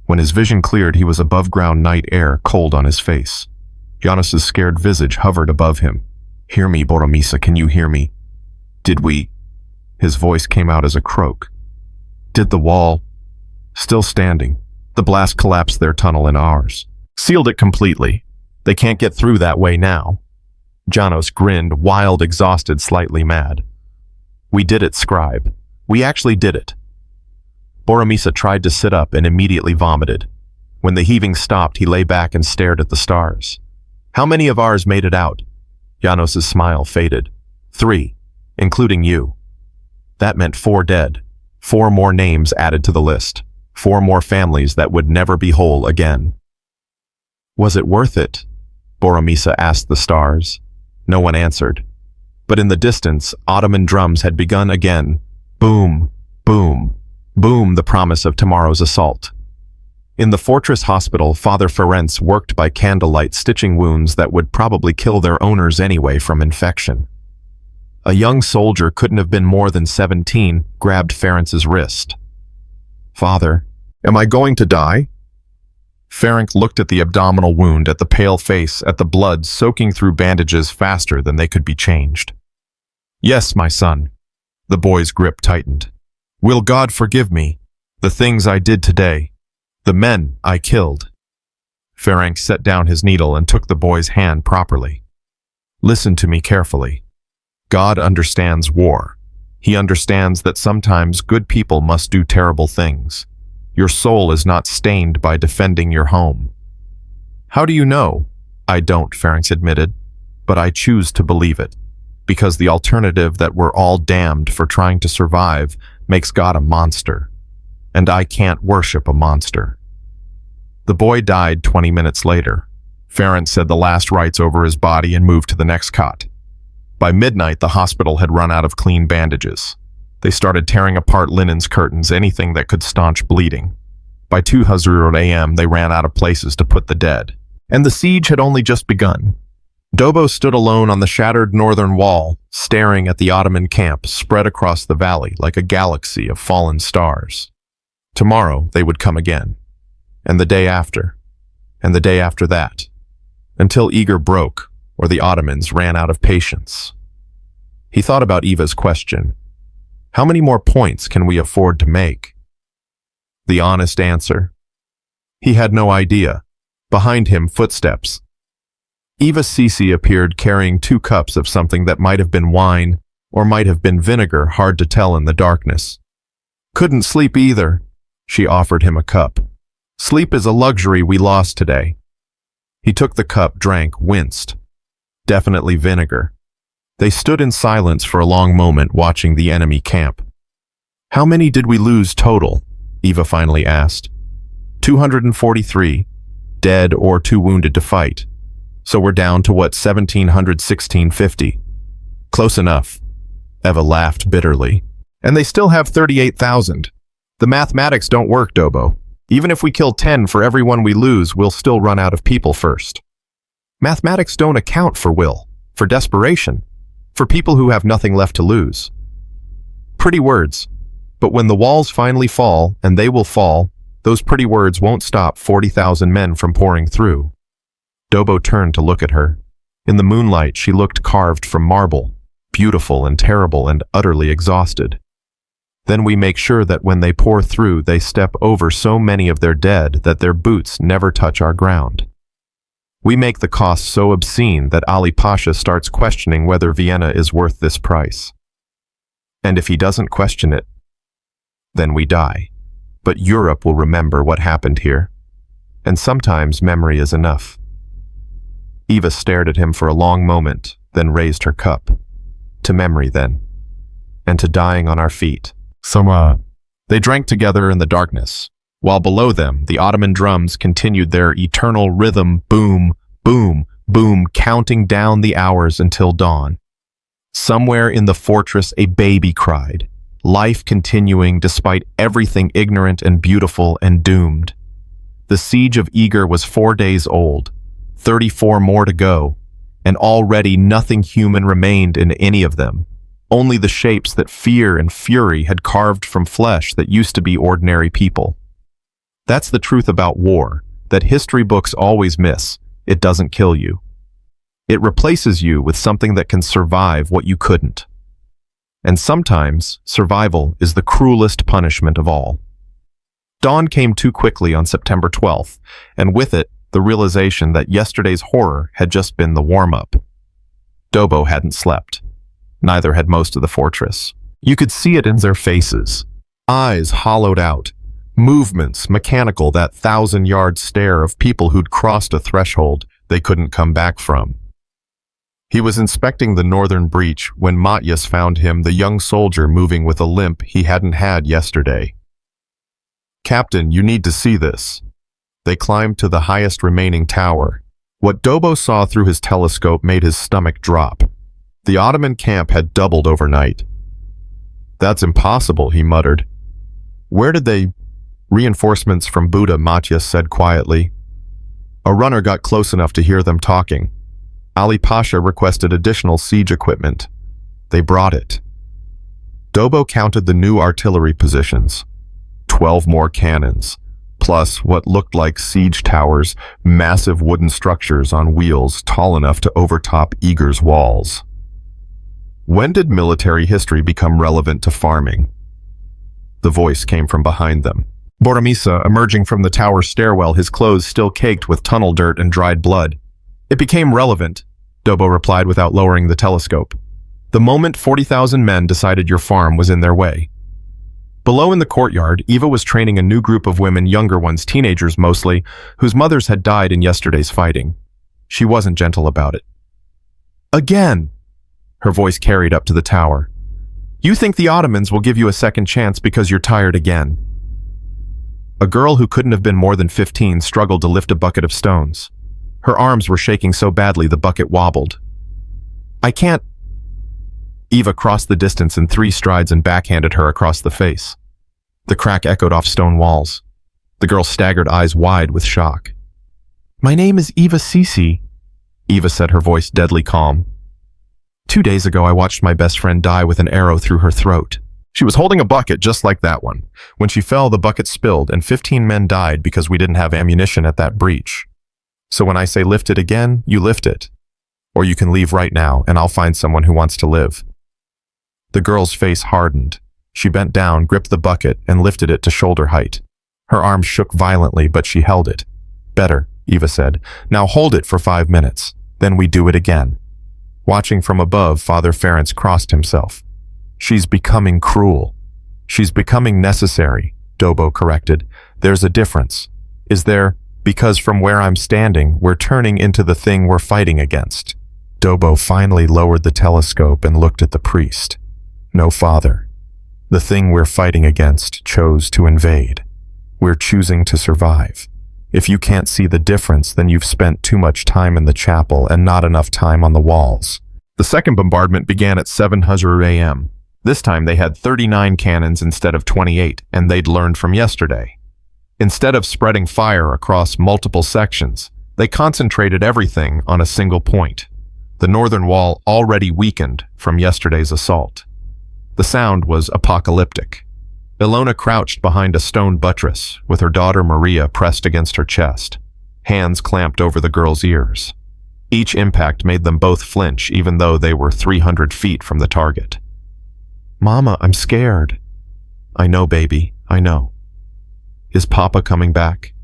When his vision cleared, he was above ground, night air cold on his face. Giannis's scared visage hovered above him. "Hear me, Boromisa, can you hear me? Did we?" His voice came out as a croak. "Did the wall?" "Still standing. The blast collapsed their tunnel and ours. Sealed it completely. They can't get through that way now." Janos grinned, wild, exhausted, slightly mad. "We did it, scribe. We actually did it." Boromisa tried to sit up and immediately vomited. When the heaving stopped, he lay back and stared at the stars. "How many of ours made it out?" Janos's smile faded. "3, including you." That meant 4 dead, 4 more names added to the list, 4 more families that would never be whole again. "Was it worth it?" Boromisa asked the stars. No one answered. But in the distance, Ottoman drums had begun again. Boom, boom, boom, the promise of tomorrow's assault. In the fortress hospital, Father Ferenc worked by candlelight, stitching wounds that would probably kill their owners anyway from infection. A young soldier, couldn't have been more than 17, grabbed Ferenc's wrist. "Father, am I going to die?" Ferenc looked at the abdominal wound, at the pale face, at the blood soaking through bandages faster than they could be changed. "Yes, my son." The boy's grip tightened. "Will God forgive me? The things I did today. The men I killed." Ferenc set down his needle and took the boy's hand properly. "Listen to me carefully. God understands war. He understands that sometimes good people must do terrible things. Your soul is not stained by defending your home." "How do you know?" "I don't," Ferenc admitted, "but I choose to believe it, because the alternative, that we're all damned for trying to survive, makes God a monster, and I can't worship a monster." The boy died 20 minutes later. Ferenc said the last rites over his body and moved to the next cot. By midnight, the hospital had run out of clean bandages. They started tearing apart linens, curtains, anything that could staunch bleeding. By 2:00 a.m., they ran out of places to put the dead. And the siege had only just begun. Dobó stood alone on the shattered northern wall, staring at the Ottoman camp spread across the valley like a galaxy of fallen stars. Tomorrow, they would come again. And the day after. And the day after that. Until Eger broke, or the Ottomans ran out of patience. He thought about Eva's question. How many more points can we afford to make? The honest answer? He had no idea. Behind him, footsteps. Eva Cece appeared carrying 2 cups of something that might have been wine or might have been vinegar, hard to tell in the darkness. "Couldn't sleep either." She offered him a cup. "Sleep is a luxury we lost today." He took the cup, drank, winced. Definitely vinegar. They stood in silence for a long moment, watching the enemy camp. "How many did we lose total?" Eva finally asked. 243, dead or too wounded to fight. So we're down to what, 1,700, 1,650? Close enough. Eva laughed bitterly. "And they still have 38,000. The mathematics don't work, Dobó. Even if we kill 10 for every one we lose, we'll still run out of people first. Mathematics don't account for will, for desperation, for people who have nothing left to lose." Pretty words. But when the walls finally fall, and they will fall, those pretty words won't stop 40,000 men from pouring through. Dobó turned to look at her. In the moonlight, she looked carved from marble, beautiful and terrible and utterly exhausted. "Then we make sure that when they pour through, they step over so many of their dead that their boots never touch our ground. We make the cost so obscene that Ali Pasha starts questioning whether Vienna is worth this price. And if he doesn't question it, then we die. But Europe will remember what happened here. And sometimes memory is enough." Eva stared at him for a long moment, then raised her cup. "To memory, then. And to dying on our feet." They drank together in the darkness, while below them, the Ottoman drums continued their eternal rhythm, boom, boom, boom, counting down the hours until dawn. Somewhere in the fortress, a baby cried, life continuing despite everything ignorant and beautiful and doomed. The siege of Eger was 4 days old, 34 more to go, and already nothing human remained in any of them, only the shapes that fear and fury had carved from flesh that used to be ordinary people. That's the truth about war, that history books always miss. It doesn't kill you. It replaces you with something that can survive what you couldn't. And sometimes, survival is the cruelest punishment of all. Dawn came too quickly on September 12th, and with it, the realization that yesterday's horror had just been the warm-up. Dobó hadn't slept. Neither had most of the fortress. You could see it in their faces. Eyes hollowed out. Movements mechanical, that 1,000-yard stare of people who'd crossed a threshold they couldn't come back from. He was inspecting the northern breach when Matyas found him, the young soldier, moving with a limp he hadn't had yesterday. "Captain, you need to see this." They climbed to the highest remaining tower. What Dobó saw through his telescope made his stomach drop. The Ottoman camp had doubled overnight. "That's impossible," he muttered. "Where did they—" "Reinforcements from Buda," Matyas said quietly. A runner got close enough to hear them talking. Ali Pasha requested additional siege equipment. They brought it. Dobó counted the new artillery positions. 12 more cannons, plus what looked like siege towers, massive wooden structures on wheels tall enough to overtop Eger's walls. When did military history become relevant to farming? The voice came from behind them. Boromisa, emerging from the tower stairwell, his clothes still caked with tunnel dirt and dried blood. "It became relevant," Dobó replied without lowering the telescope. "The moment 40,000 men decided your farm was in their way." Below in the courtyard, Eva was training a new group of women, younger ones, teenagers mostly, whose mothers had died in yesterday's fighting. She wasn't gentle about it. "Again!" Her voice carried up to the tower. "You think the Ottomans will give you a second chance because you're tired again." A girl who couldn't have been more than 15 struggled to lift a bucket of stones. Her arms were shaking so badly the bucket wobbled. "I can't—" Eva crossed the distance in 3 strides and backhanded her across the face. The crack echoed off stone walls. The girl staggered, eyes wide with shock. "My name is Eva Cece," Eva said, her voice deadly calm. 2 days ago, I watched my best friend die with an arrow through her throat. She was holding a bucket just like that one. When she fell, the bucket spilled, and 15 men died because we didn't have ammunition at that breach. So when I say lift it again, you lift it. Or you can leave right now, and I'll find someone who wants to live." The girl's face hardened. She bent down, gripped the bucket, and lifted it to shoulder height. Her arms shook violently, but she held it. "Better," Eva said. "Now hold it for 5 minutes. Then we do it again." Watching from above, Father Ferenc crossed himself. "She's becoming cruel." "She's becoming necessary," Dobó corrected. "There's a difference." "Is there? Because from where I'm standing, we're turning into the thing we're fighting against." Dobó finally lowered the telescope and looked at the priest. "No, Father. The thing we're fighting against chose to invade. We're choosing to survive. If you can't see the difference, then you've spent too much time in the chapel and not enough time on the walls." The second bombardment began at 7:00 a.m. This time they had 39 cannons instead of 28, and they'd learned from yesterday. Instead of spreading fire across multiple sections, they concentrated everything on a single point. The northern wall already weakened from yesterday's assault. The sound was apocalyptic. Ilona crouched behind a stone buttress, with her daughter Maria pressed against her chest, hands clamped over the girl's ears. Each impact made them both flinch, even though they were 300 feet from the target. "Mama, I'm scared." "I know, baby, I know." "Is Papa coming back?"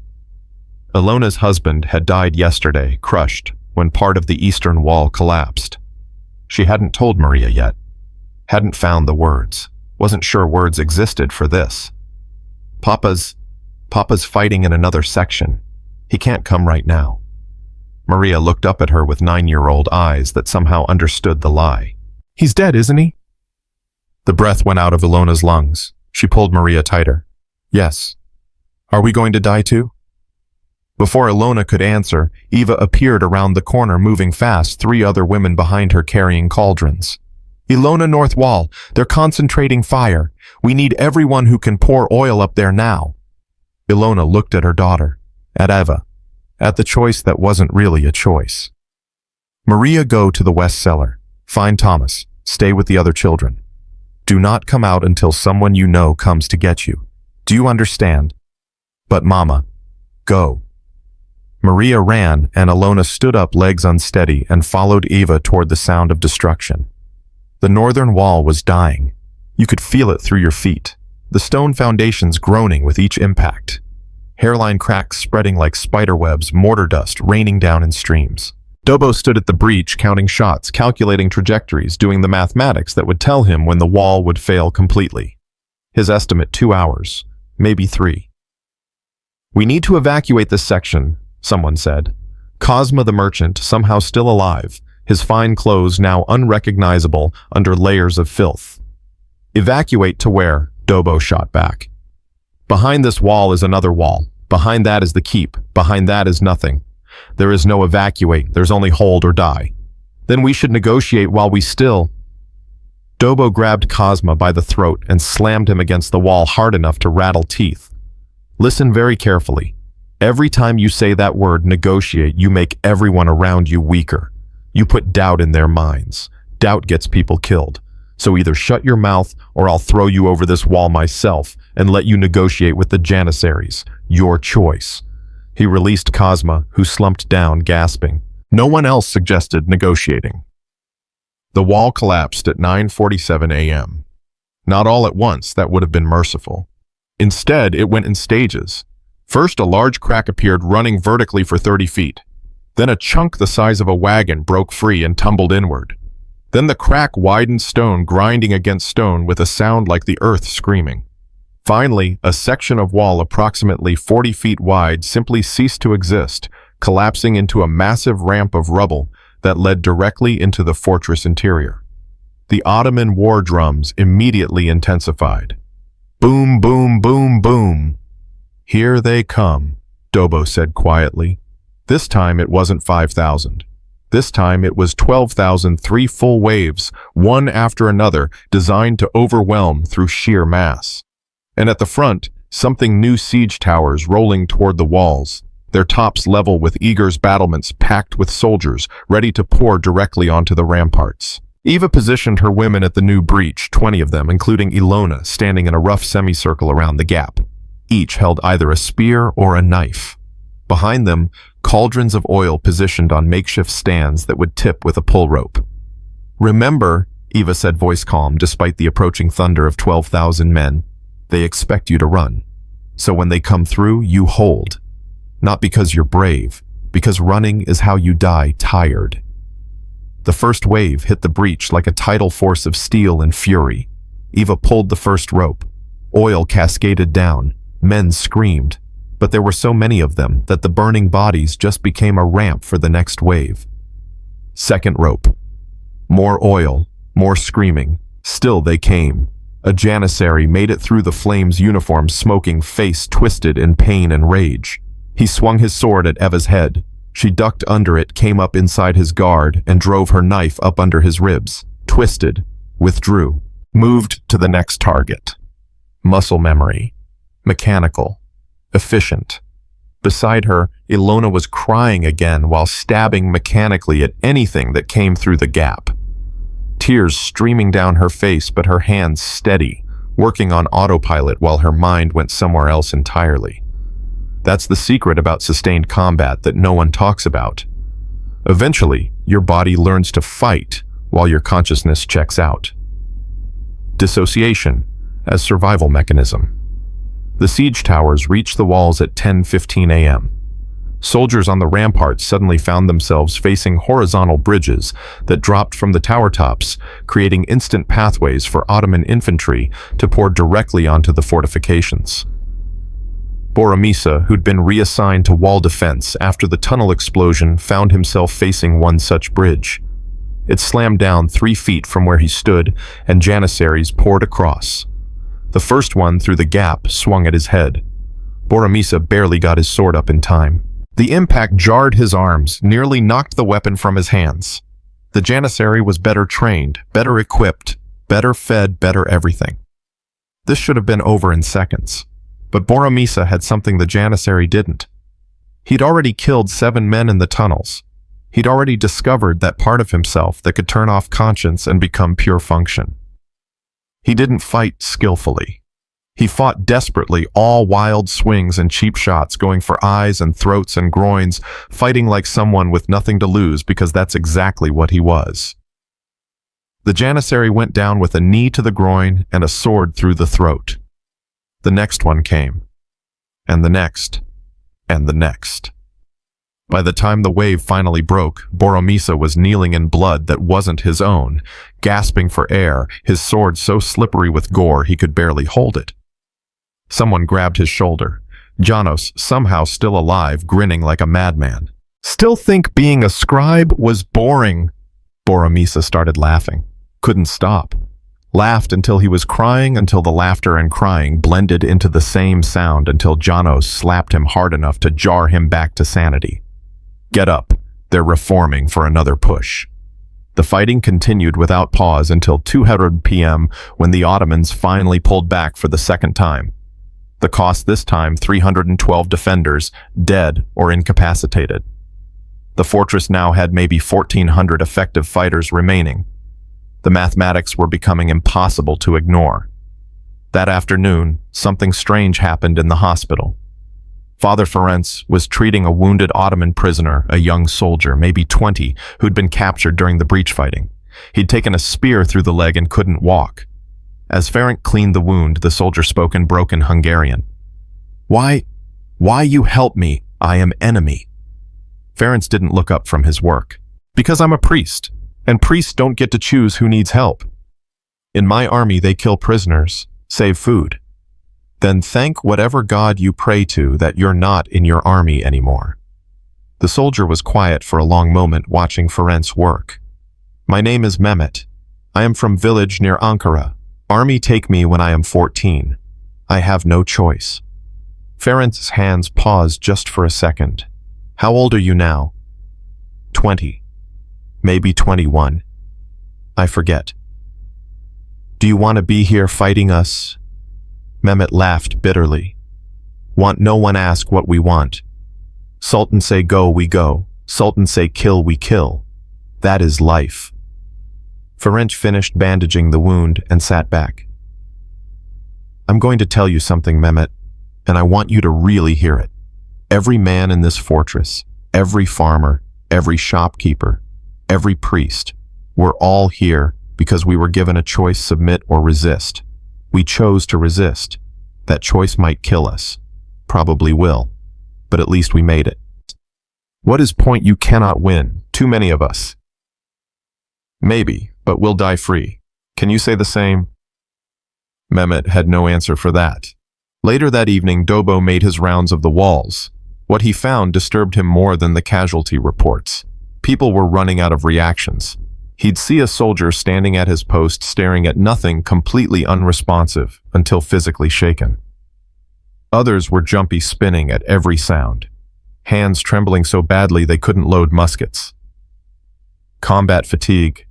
Ilona's husband had died yesterday, crushed, when part of the eastern wall collapsed. She hadn't told Maria yet. Hadn't found the words. Wasn't sure words existed for this. Papa's fighting in another section. He can't come right now." Maria looked up at her with 9-year-old eyes that somehow understood the lie. "He's dead, isn't he?" The breath went out of Ilona's lungs. She pulled Maria tighter. "Yes." "Are we going to die too?" Before Ilona could answer, Eva appeared around the corner, moving fast, 3 other women behind her carrying cauldrons. Ilona North Wall, they're concentrating fire. We need everyone who can pour oil up there now. Ilona looked at her daughter, at Eva, at the choice that wasn't really a choice. Maria, go to the west cellar. Find Thomas. Stay with the other children. Do not come out until someone you know comes to get you. Do you understand? But Mama, go. Maria ran, and Ilona stood up, legs unsteady, and followed Eva toward the sound of destruction. The northern wall was dying. You could feel it through your feet, the stone foundations groaning with each impact. Hairline cracks spreading like spider webs, mortar dust raining down in streams. Dobó stood at the breach, counting shots, calculating trajectories, doing the mathematics that would tell him when the wall would fail completely. His estimate, 2 hours, maybe 3. We need to evacuate this section, someone said. Cosma the merchant, somehow still alive, his fine clothes now unrecognizable under layers of filth. Evacuate to where? Dobó shot back. Behind this wall is another wall. Behind that is the keep. Behind that is nothing. There is no evacuate. There's only hold or die. Then we should negotiate while we still... Dobó grabbed Cosma by the throat and slammed him against the wall hard enough to rattle teeth. Listen very carefully. Every time you say that word, negotiate, you make everyone around you weaker. You put doubt in their minds. Doubt gets people killed. So either shut your mouth or I'll throw you over this wall myself and let you negotiate with the Janissaries. Your choice. He released Cosma, who slumped down, gasping. No one else suggested negotiating. The wall collapsed at 9:47 a.m. Not all at once, that would have been merciful. Instead, it went in stages. First, a large crack appeared running vertically for 30 feet. Then a chunk the size of a wagon broke free and tumbled inward. Then the crack widened, stone grinding against stone with a sound like the earth screaming. Finally, a section of wall approximately 40 feet wide simply ceased to exist, collapsing into a massive ramp of rubble that led directly into the fortress interior. The Ottoman war drums immediately intensified. Boom, boom, boom, boom. Here they come, Dobó said quietly. This time it wasn't 5,000. This time it was 12,000, 3 full waves, one after another, designed to overwhelm through sheer mass. And at the front, something new siege towers rolling toward the walls, their tops level with Eger's battlements packed with soldiers, ready to pour directly onto the ramparts. Eva positioned her women at the new breach, 20 of them, including Ilona, standing in a rough semicircle around the gap. Each held either a spear or a knife. Behind them, cauldrons of oil positioned on makeshift stands that would tip with a pull rope. Remember, Eva said, voice calm despite the approaching thunder of 12,000 men, they expect you to run. So when they come through, you hold. Not because you're brave, because running is how you die tired. The first wave hit the breach like a tidal force of steel and fury. Eva pulled the first rope. Oil cascaded down. Men screamed. But there were so many of them that the burning bodies just became a ramp for the next wave. Second rope. More oil, more screaming. Still they came. A janissary made it through the flames, uniform smoking, face twisted in pain and rage. He swung his sword at Eva's head. She ducked under it, came up inside his guard, and drove her knife up under his ribs. Twisted, withdrew, moved to the next target. Muscle memory. Mechanical. Efficient. Beside her, Ilona was crying again while stabbing mechanically at anything that came through the gap. Tears streaming down her face, but her hands steady, working on autopilot while her mind went somewhere else entirely. That's the secret about sustained combat that no one talks about. Eventually, your body learns to fight while your consciousness checks out. Dissociation as survival mechanism. The siege towers reached the walls at 10:15 a.m. Soldiers on the ramparts suddenly found themselves facing horizontal bridges that dropped from the tower tops, creating instant pathways for Ottoman infantry to pour directly onto the fortifications. Boromisa, who'd been reassigned to wall defense after the tunnel explosion, found himself facing one such bridge. It slammed down 3 feet from where he stood, and janissaries poured across. The first one through the gap swung at his head. Boromisa barely got his sword up in time. The impact jarred his arms, nearly knocked the weapon from his hands. The Janissary was better trained, better equipped, better fed, better everything. This should have been over in seconds. But Boromisa had something the Janissary didn't. He'd already killed 7 men in the tunnels. He'd already discovered that part of himself that could turn off conscience and become pure function. He didn't fight skillfully. He fought desperately, all wild swings and cheap shots, going for eyes and throats and groins, fighting like someone with nothing to lose because that's exactly what he was. The Janissary went down with a knee to the groin and a sword through the throat. The next one came, and the next, and the next. By the time the wave finally broke, Boromisa was kneeling in blood that wasn't his own, gasping for air, his sword so slippery with gore he could barely hold it. Someone grabbed his shoulder. Janos, somehow still alive, grinning like a madman. "Still think being a scribe was boring?" Boromisa started laughing. Couldn't stop. Laughed until he was crying, until the laughter and crying blended into the same sound, until Janos slapped him hard enough to jar him back to sanity. "Get up. They're reforming for another push." The fighting continued without pause until 200 p.m. when the Ottomans finally pulled back for the second time. The cost this time, 312 defenders, dead or incapacitated. The fortress now had maybe 1,400 effective fighters remaining. The mathematics were becoming impossible to ignore. That afternoon, something strange happened in the hospital. Father Ferenc was treating a wounded Ottoman prisoner, a young soldier, maybe 20, who'd been captured during the breach fighting. He'd taken a spear through the leg and couldn't walk. As Ferenc cleaned the wound, the soldier spoke in broken Hungarian. Why you help me? I am enemy." Ferenc didn't look up from his work. "Because I'm a priest, and priests don't get to choose who needs help. In my army, they kill prisoners, save food. Then thank whatever god you pray to that you're not in your army anymore." The soldier was quiet for a long moment, watching Ferenc work. "My name is Mehmet. I am from village near Ankara. Army take me when I am 14. I have no choice." Ferenc's hands paused just for a second. "How old are you now?" 20. Maybe 21. I forget. "Do you want to be here fighting us?" Mehmet laughed bitterly. "Want no one ask what we want. Sultan say go, we go. Sultan say kill, we kill. That is life." Ferenc finished bandaging the wound and sat back. "I'm going to tell you something, Mehmet, and I want you to really hear it. Every man in this fortress, every farmer, every shopkeeper, every priest, we're all here because we were given a choice: submit or resist. We chose to resist. That choice might kill us. Probably will. But at least we made it. What is point you cannot win? Too many of us. Maybe, but we'll die free. Can you say the same?" Mehmet had no answer for that. Later that evening, Dobó made his rounds of the walls. What he found disturbed him more than the casualty reports. People were running out of reactions. He'd see a soldier standing at his post staring at nothing, completely unresponsive, until physically shaken. Others were jumpy, spinning at every sound, hands trembling so badly they couldn't load muskets. Combat fatigue,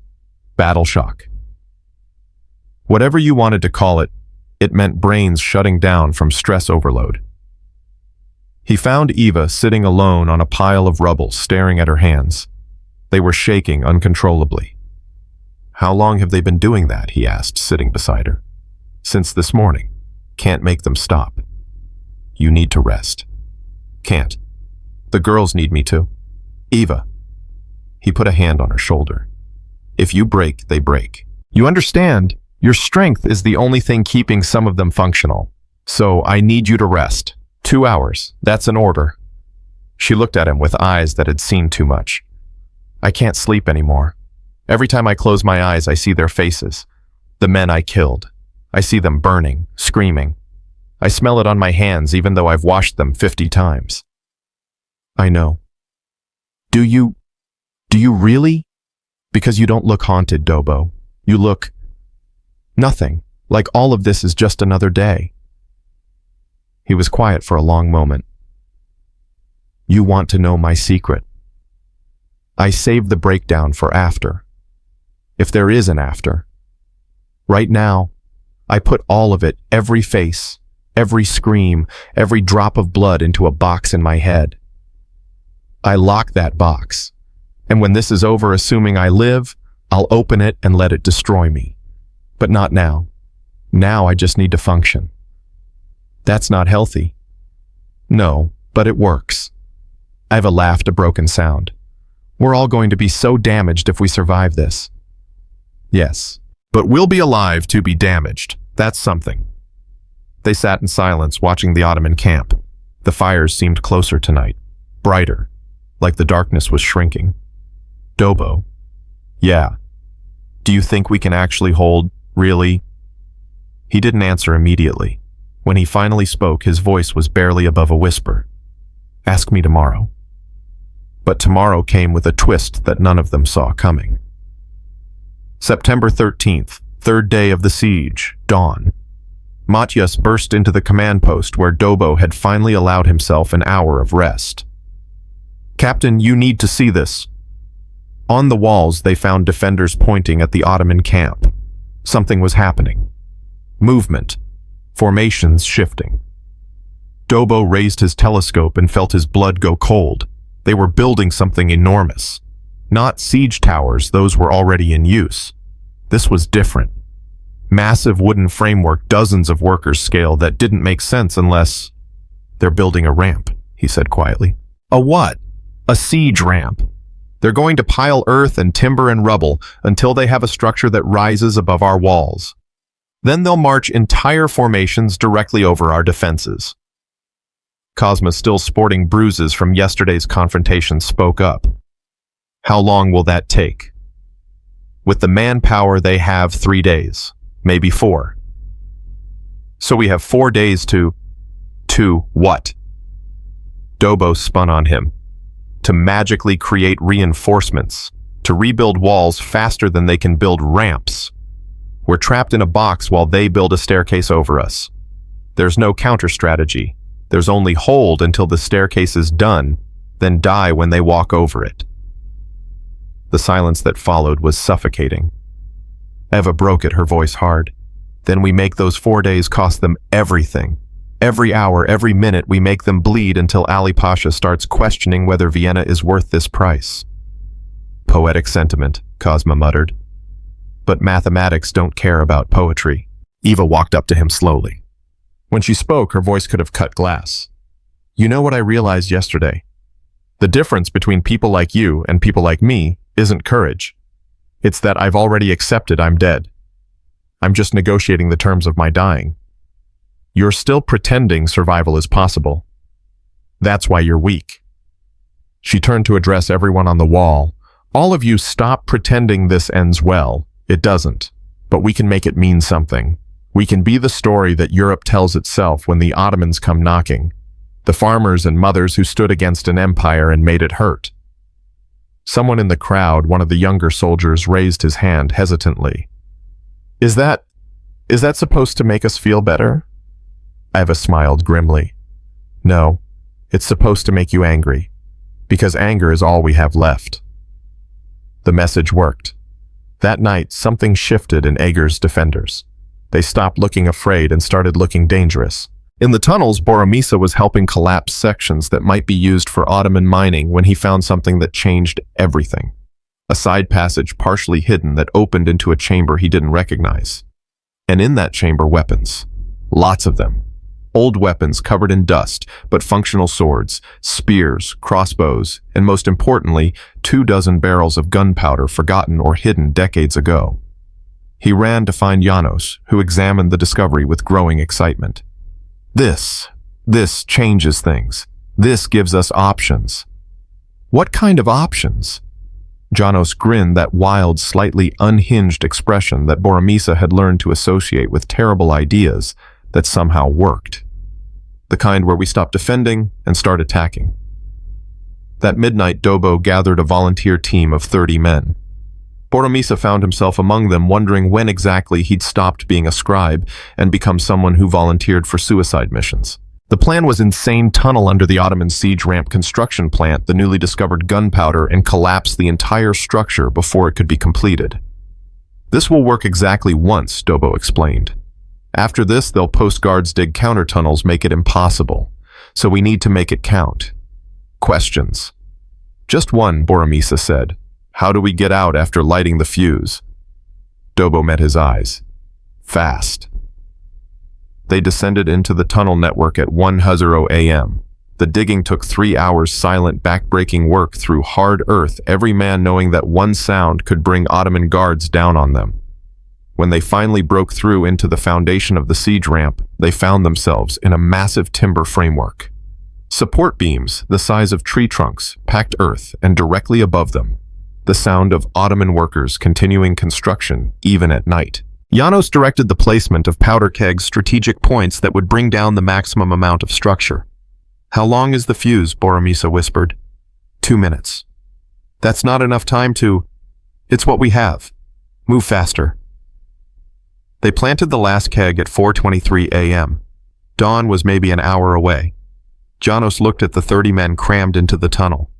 battle shock. Whatever you wanted to call it, it meant brains shutting down from stress overload. He found Eva sitting alone on a pile of rubble, staring at her hands. They were shaking uncontrollably. "How long have they been doing that?" he asked, sitting beside her. "Since this morning. Can't make them stop." "You need to rest." "Can't. The girls need me to." "Eva." He put a hand on her shoulder. "If you break, they break. You understand? Your strength is the only thing keeping some of them functional. So I need you to rest. 2 hours. That's an order." She looked at him with eyes that had seen too much. "I can't sleep anymore. Every time I close my eyes, I see their faces. The men I killed. I see them burning, screaming. I smell it on my hands even though I've washed them 50 times. "I know." Do you really? Because you don't look haunted, Dobó. You look nothing, like all of this is just another day." He was quiet for a long moment. "You want to know my secret? I saved the breakdown for after, if there is an after. Right now, I put all of it, every face, every scream, every drop of blood into a box in my head. I lock that box, and when this is over, assuming I live, I'll open it and let it destroy me. But not now. Now I just need to function. That's not healthy. No, but it works. Eva laughed a broken sound. We're all going to be so damaged if we survive this. Yes, but we'll be alive to be damaged. That's something. They sat in silence, watching the Ottoman camp. The fires seemed closer tonight, brighter, like the darkness was shrinking. Dobó. Yeah. Do you think we can actually hold, really? He didn't answer immediately. When he finally spoke, his voice was barely above a whisper. Ask me tomorrow. But tomorrow came with a twist that none of them saw coming. September 13th, third day of the siege, dawn. Matyas burst into the command post where Dobó had finally allowed himself an hour of rest. Captain, you need to see this. On the walls, they found defenders pointing at the Ottoman camp. Something was happening. Movement. Formations shifting. Dobó raised his telescope and felt his blood go cold. They were building something enormous. Not siege towers, those were already in use. This was different. Massive wooden framework, dozens of workers scale that didn't make sense unless... They're building a ramp, he said quietly. A what? A siege ramp. They're going to pile earth and timber and rubble until they have a structure that rises above our walls. Then they'll march entire formations directly over our defenses. Cosma, still sporting bruises from yesterday's confrontation, spoke up. How long will that take? With the manpower they have, 3 days, maybe 4. So we have 4 days to what? Dobó spun on him. To magically create reinforcements, to rebuild walls faster than they can build ramps. We're trapped in a box while they build a staircase over us. There's no counter strategy. There's only hold until the staircase is done, then die when they walk over it. The silence that followed was suffocating. Eva broke it, her voice hard. Then we make those 4 days cost them everything. Every hour, every minute, we make them bleed until Ali Pasha starts questioning whether Vienna is worth this price. Poetic sentiment, Cosma muttered. But mathematics don't care about poetry. Eva walked up to him slowly. When she spoke, her voice could have cut glass. You know what I realized yesterday? The difference between people like you and people like me isn't courage. It's that I've already accepted I'm dead. I'm just negotiating the terms of my dying. You're still pretending survival is possible. That's why you're weak. She turned to address everyone on the wall. All of you, stop pretending this ends well. It doesn't. But we can make it mean something. We can be the story that Europe tells itself when the Ottomans come knocking. The farmers and mothers who stood against an empire and made it hurt. Someone in the crowd, one of the younger soldiers, raised his hand hesitantly. Is that supposed to make us feel better? Eva smiled grimly. No, it's supposed to make you angry, because anger is all we have left. The message worked. That night, something shifted in Eger's defenders. They stopped looking afraid and started looking dangerous. In the tunnels, Boromisa was helping collapse sections that might be used for Ottoman mining when he found something that changed everything. A side passage partially hidden that opened into a chamber he didn't recognize. And in that chamber, weapons. Lots of them. Old weapons covered in dust, but functional swords, spears, crossbows, and most importantly, 24 barrels of gunpowder forgotten or hidden decades ago. He ran to find Janos, who examined the discovery with growing excitement. This changes things. This gives us options. What kind of options? Janos grinned, that wild, slightly unhinged expression that Boromisa had learned to associate with terrible ideas that somehow worked. The kind where we stop defending and start attacking. That midnight, Dobó gathered a volunteer team of 30 men. Boromisa found himself among them, wondering when exactly he'd stopped being a scribe and become someone who volunteered for suicide missions. The plan was insane: tunnel under the Ottoman siege ramp construction plant the newly discovered gunpowder and collapse the entire structure before it could be completed. This will work exactly once, Dobó explained. After this, they'll post guards dig counter tunnels, make it impossible. So we need to make it count. Questions. Just one, Boromisa said. How do we get out after lighting the fuse? Dobó met his eyes. Fast. They descended into the tunnel network at 1:00 a.m. The digging took 3 hours, silent, back-breaking work through hard earth, every man knowing that one sound could bring Ottoman guards down on them. When they finally broke through into the foundation of the siege ramp, they found themselves in a massive timber framework. Support beams, the size of tree trunks, packed earth, and directly above them, the sound of Ottoman workers continuing construction, even at night. János directed the placement of powder kegs, strategic points that would bring down the maximum amount of structure. How long is the fuse? Boromisa whispered. 2 minutes. That's not enough time to... It's what we have. Move faster. They planted the last keg at 4:23 a.m. Dawn was maybe an hour away. János looked at the 30 men crammed into the tunnel.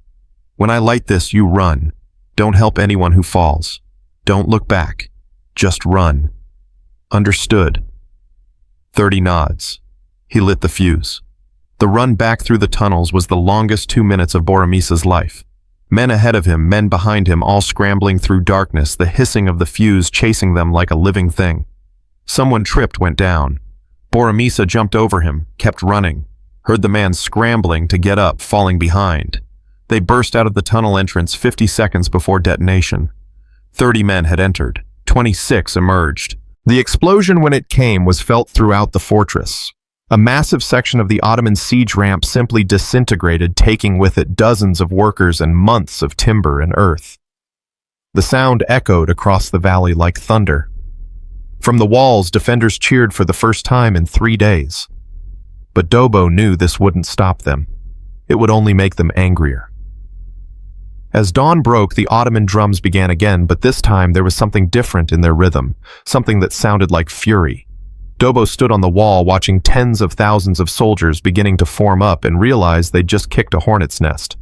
When I light this, you run. Don't help anyone who falls. Don't look back. Just run. Understood. 30 nods. He lit the fuse. The run back through the tunnels was the longest 2 minutes of Boromisa's life. Men ahead of him, men behind him, all scrambling through darkness, the hissing of the fuse chasing them like a living thing. Someone tripped, went down. Boromisa jumped over him, kept running, heard the man scrambling to get up, falling behind. They burst out of the tunnel entrance 50 seconds before detonation. 30 men had entered. 26 emerged. The explosion, when it came, was felt throughout the fortress. A massive section of the Ottoman siege ramp simply disintegrated, taking with it dozens of workers and months of timber and earth. The sound echoed across the valley like thunder. From the walls, defenders cheered for the first time in 3 days. But Dobó knew this wouldn't stop them. It would only make them angrier. As dawn broke, the Ottoman drums began again, but this time there was something different in their rhythm, something that sounded like fury. Dobó stood on the wall watching tens of thousands of soldiers beginning to form up and realized they'd just kicked a hornet's nest.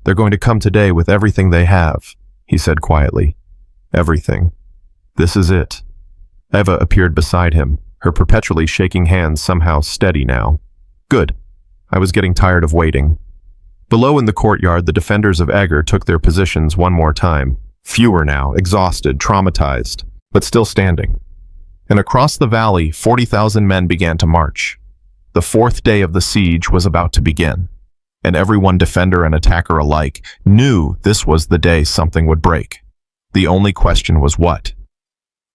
They're going to come today with everything they have, he said quietly. Everything. This is it. Eva appeared beside him, her perpetually shaking hands somehow steady now. Good. I was getting tired of waiting. Below in the courtyard, the defenders of Eger took their positions one more time. Fewer now, exhausted, traumatized, but still standing. And across the valley, 40,000 men began to march. The 4th day of the siege was about to begin, and everyone, defender and attacker alike, knew this was the day something would break. The only question was what?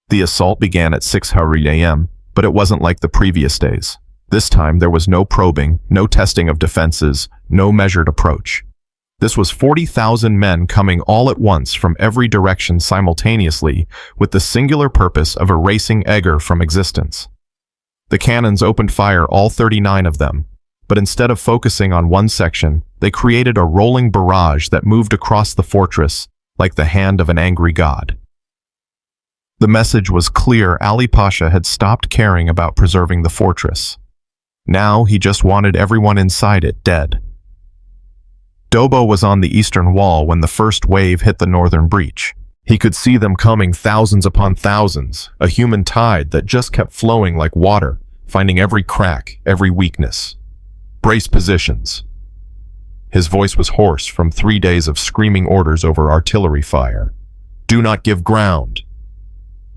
The assault began at 6:00 a.m., but it wasn't like the previous days. This time there was no probing, no testing of defenses, no measured approach. This was 40,000 men coming all at once from every direction simultaneously with the singular purpose of erasing Eger from existence. The cannons opened fire, all 39 of them, but instead of focusing on one section, they created a rolling barrage that moved across the fortress like the hand of an angry god. The message was clear. Ali Pasha had stopped caring about preserving the fortress. Now he just wanted everyone inside it dead. Dobó was on the eastern wall when the first wave hit the northern breach. He could see them coming, thousands upon thousands, a human tide that just kept flowing like water, finding every crack, every weakness. Brace positions. His voice was hoarse from 3 days of screaming orders over artillery fire. Do not give ground.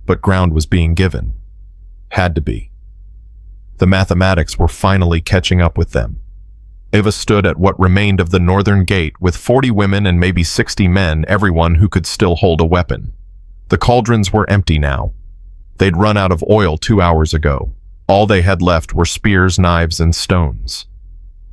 But ground was being given. Had to be. The mathematics were finally catching up with them. Eva stood at what remained of the northern gate with 40 women and maybe 60 men, everyone who could still hold a weapon. The cauldrons were empty now. They'd run out of oil 2 hours ago. All they had left were spears, knives, and stones.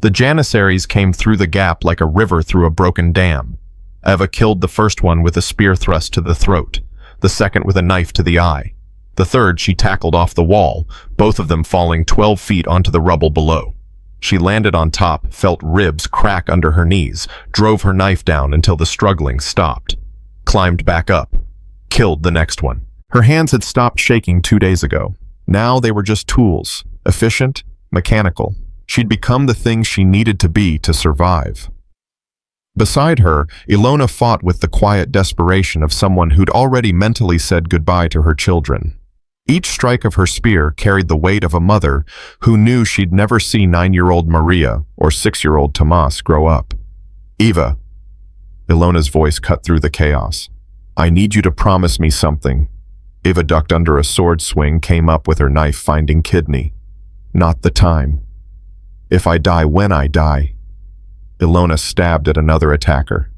The Janissaries came through the gap like a river through a broken dam. Eva killed the first one with a spear thrust to the throat, the second with a knife to the eye. The third she tackled off the wall, both of them falling 12 feet onto the rubble below. She landed on top, felt ribs crack under her knees, drove her knife down until the struggling stopped. Climbed back up. Killed the next one. Her hands had stopped shaking 2 days ago. Now they were just tools, efficient, mechanical. She'd become the thing she needed to be to survive. Beside her, Ilona fought with the quiet desperation of someone who'd already mentally said goodbye to her children. Each strike of her spear carried the weight of a mother who knew she'd never see 9-year-old Maria or 6-year-old Tomas grow up. "Eva," Ilona's voice cut through the chaos. "I need you to promise me something." Eva ducked under a sword swing, came up with her knife, finding kidney. "Not the time. If I die when I die." Ilona stabbed at another attacker.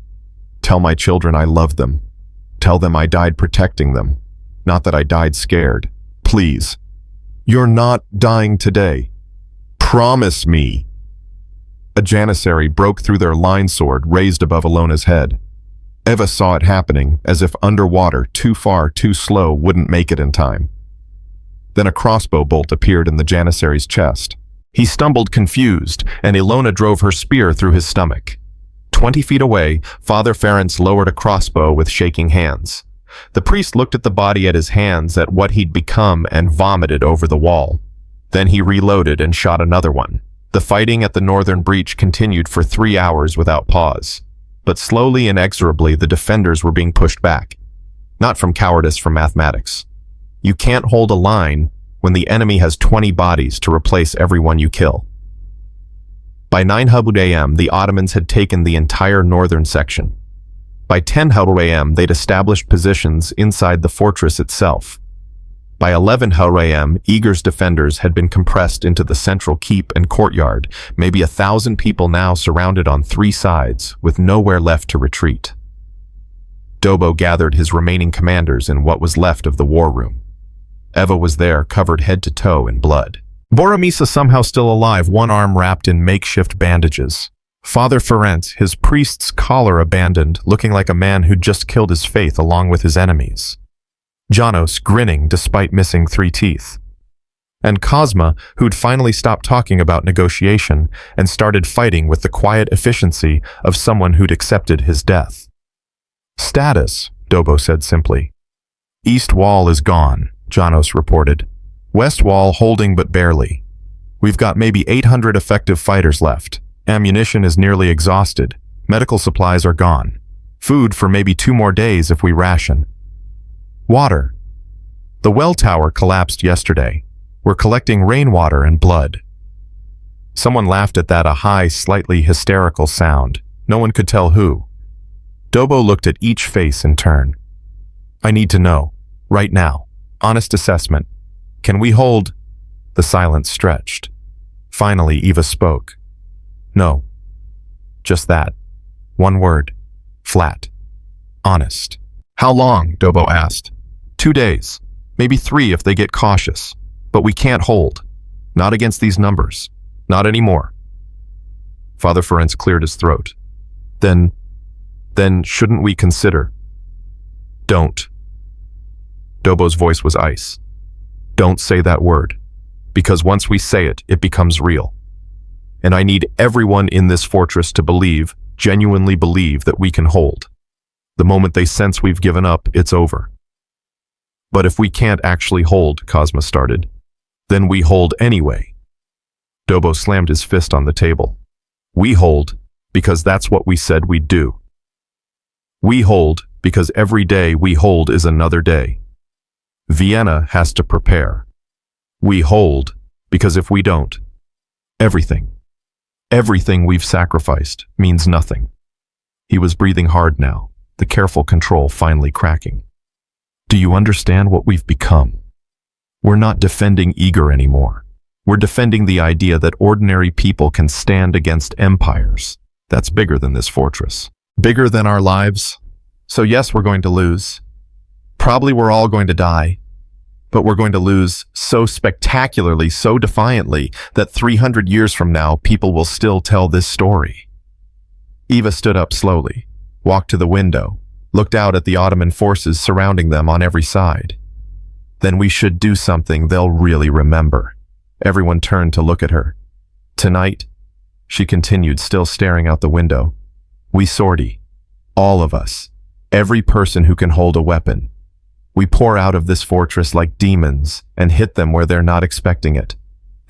"Tell my children I love them. Tell them I died protecting them, not that I died scared. Please. You're not dying today. Promise me." A janissary broke through their line sword raised above Ilona's head. Eva saw it happening, as if underwater, too far, too slow, wouldn't make it in time. Then a crossbow bolt appeared in the janissary's chest. He stumbled confused, and Ilona drove her spear through his stomach. 20 feet away, Father Ferenc lowered a crossbow with shaking hands. The priest looked at the body, at his hands, at what he'd become, and vomited over the wall. Then he reloaded and shot another one. The fighting at the northern breach continued for 3 hours without pause. But slowly, inexorably, the defenders were being pushed back. Not from cowardice, from mathematics. You can't hold a line when the enemy has 20 bodies to replace everyone you kill. By 9 a.m., the Ottomans had taken the entire northern section. By 10 a.m., they'd established positions inside the fortress itself. By 11 a.m., Eger's defenders had been compressed into the central keep and courtyard, maybe 1,000 people now surrounded on 3 sides, with nowhere left to retreat. Dobó gathered his remaining commanders in what was left of the war room. Eva was there, covered head to toe in blood. Boromisa somehow still alive, one arm wrapped in makeshift bandages. Father Ferenc, his priest's collar abandoned, looking like a man who'd just killed his faith along with his enemies. Janos grinning despite missing 3 teeth. And Cosma, who'd finally stopped talking about negotiation and started fighting with the quiet efficiency of someone who'd accepted his death. "Status," Dobó said simply. "East wall is gone," Janos reported. "West wall holding but barely. We've got maybe 800 effective fighters left. Ammunition is nearly exhausted. Medical supplies are gone. Food for maybe 2 more days if we ration. Water. The well tower collapsed yesterday. We're collecting rainwater and blood." Someone laughed at that, a high, slightly hysterical sound. No one could tell who. Dobó looked at each face in turn. "I need to know. Right now. Honest assessment. Can we hold?" The silence stretched. Finally, Eva spoke. "No. Just that. One word. Flat. Honest." "How long?" Dobó asked. 2 days. Maybe 3 if they get cautious. But we can't hold. Not against these numbers. Not anymore. Father Ferenc cleared his throat. Then shouldn't we consider?" "Don't." Dobó's voice was ice. "Don't say that word. Because once we say it, it becomes real. And I need everyone in this fortress to believe, genuinely believe, that we can hold. The moment they sense we've given up, it's over." "But if we can't actually hold," Cosma started, "then we hold anyway." Dobó slammed his fist on the table. "We hold because that's what we said we'd do. We hold because every day we hold is another day. Vienna has to prepare. We hold because if we don't, everything we've sacrificed means nothing." He was breathing hard now, the careful control finally cracking. "Do you understand what we've become? We're not defending Eger anymore. We're defending the idea that ordinary people can stand against empires. That's bigger than this fortress. Bigger than our lives. So yes, we're going to lose. Probably we're all going to die. But we're going to lose so spectacularly, so defiantly, that 300 years from now, people will still tell this story." Eva stood up slowly, walked to the window, looked out at the Ottoman forces surrounding them on every side. "Then we should do something they'll really remember." Everyone turned to look at her. "Tonight," she continued, still staring out the window, "we sortie. All of us. Every person who can hold a weapon. We pour out of this fortress like demons and hit them where they're not expecting it.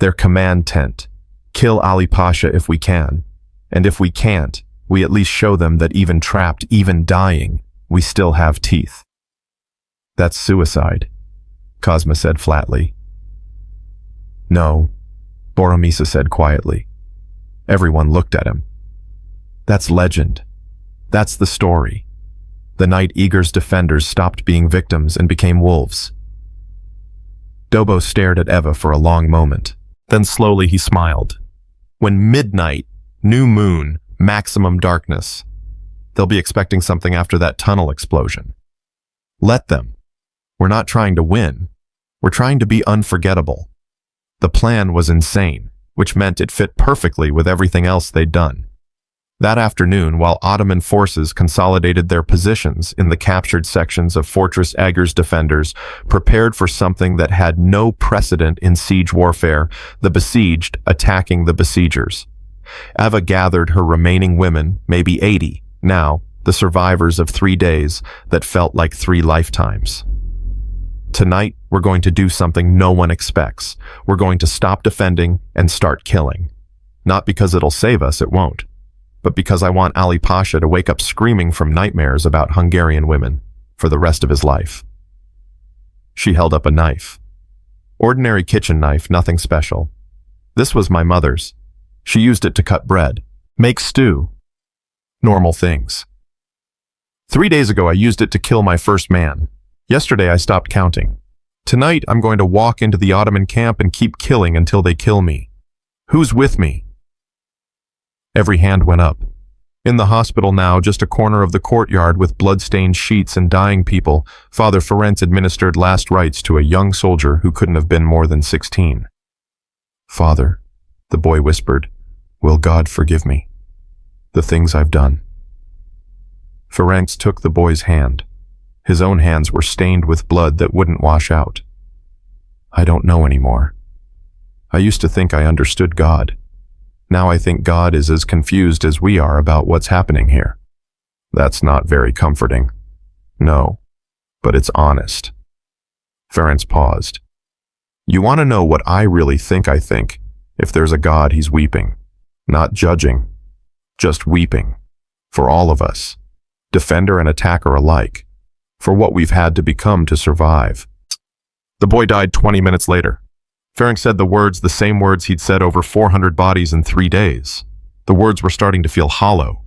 Their command tent. Kill Ali Pasha if we can. And if we can't, We at least show them that even trapped, even dying, we still have teeth. That's suicide, Cosma said flatly. No, Boromisa said quietly. Everyone looked at him. That's legend. That's the story. The night Eger's defenders stopped being victims and became wolves. Dobbo stared at Eva for a long moment. Then slowly he smiled. When midnight, new moon, maximum darkness, they'll be expecting something after that tunnel explosion. Let them. We're not trying to win. We're trying to be unforgettable. The plan was insane, which meant it fit perfectly with everything else they'd done. That afternoon, while Ottoman forces consolidated their positions in the captured sections of Fortress Eger's defenders, prepared for something that had no precedent in siege warfare, the besieged attacking the besiegers. Eva gathered her remaining women, maybe 80, now, the survivors of 3 days that felt like 3 lifetimes. Tonight, we're going to do something no one expects. We're going to stop defending and start killing. Not because it'll save us, it won't. But because I want Ali Pasha to wake up screaming from nightmares about Hungarian women for the rest of his life. She held up a knife. Ordinary kitchen knife, nothing special. This was my mother's. She used it to cut bread, make stew. Normal things. 3 days ago, I used it to kill my first man. Yesterday, I stopped counting. Tonight, I'm going to walk into the Ottoman camp and keep killing until they kill me. Who's with me? Every hand went up. In the hospital now, just a corner of the courtyard with blood-stained sheets and dying people, Father Ferenc administered last rites to a young soldier who couldn't have been more than 16. Father, the boy whispered, will God forgive me? The things I've done. Ferenc took the boy's hand. His own hands were stained with blood that wouldn't wash out. I don't know anymore. I used to think I understood God. Now I think God is as confused as we are about what's happening here. That's not very comforting. No, but it's honest. Ferenc paused. You want to know what I really think I think? If there's a God, he's weeping. Not judging. Just weeping. For all of us. Defender and attacker alike. For what we've had to become to survive. The boy died 20 minutes later. Ferenc said the same words he'd said over 400 bodies in 3 days. The words were starting to feel hollow.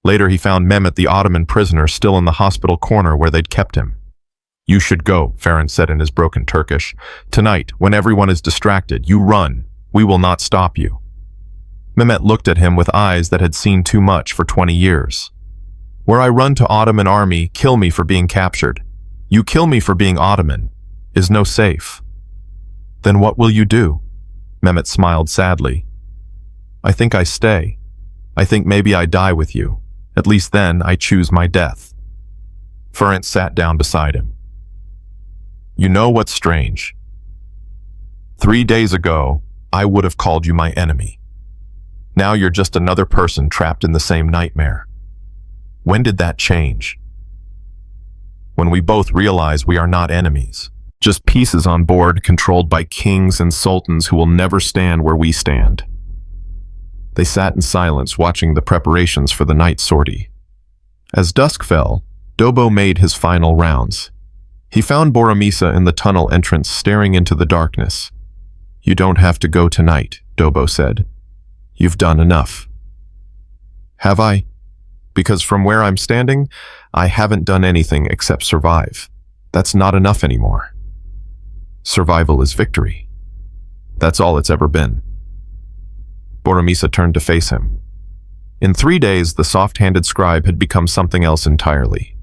Later he found Mehmet, the Ottoman prisoner, still in the hospital corner where they'd kept him. You should go, Ferenc said in his broken Turkish. Tonight, when everyone is distracted, you run. We will not stop you. Mehmet looked at him with eyes that had seen too much for 20 years. Where I run to Ottoman army, kill me for being captured. You kill me for being Ottoman. Is no safe. Then what will you do? Mehmet smiled sadly. I think I stay. I think maybe I die with you. At least then I choose my death. Ferenc sat down beside him. You know what's strange? 3 days ago, I would have called you my enemy. Now you're just another person trapped in the same nightmare. When did that change? When we both realize we are not enemies. Just pieces on board controlled by kings and sultans who will never stand where we stand. They sat in silence watching the preparations for the night sortie. As dusk fell, Dobbo made his final rounds. He found Boromisa in the tunnel entrance staring into the darkness. You don't have to go tonight, Dobbo said. You've done enough. Have I? Because from where I'm standing, I haven't done anything except survive. That's not enough anymore. Survival is victory. That's all it's ever been. Boromisa turned to face him. In 3 days, the soft-handed scribe had become something else entirely.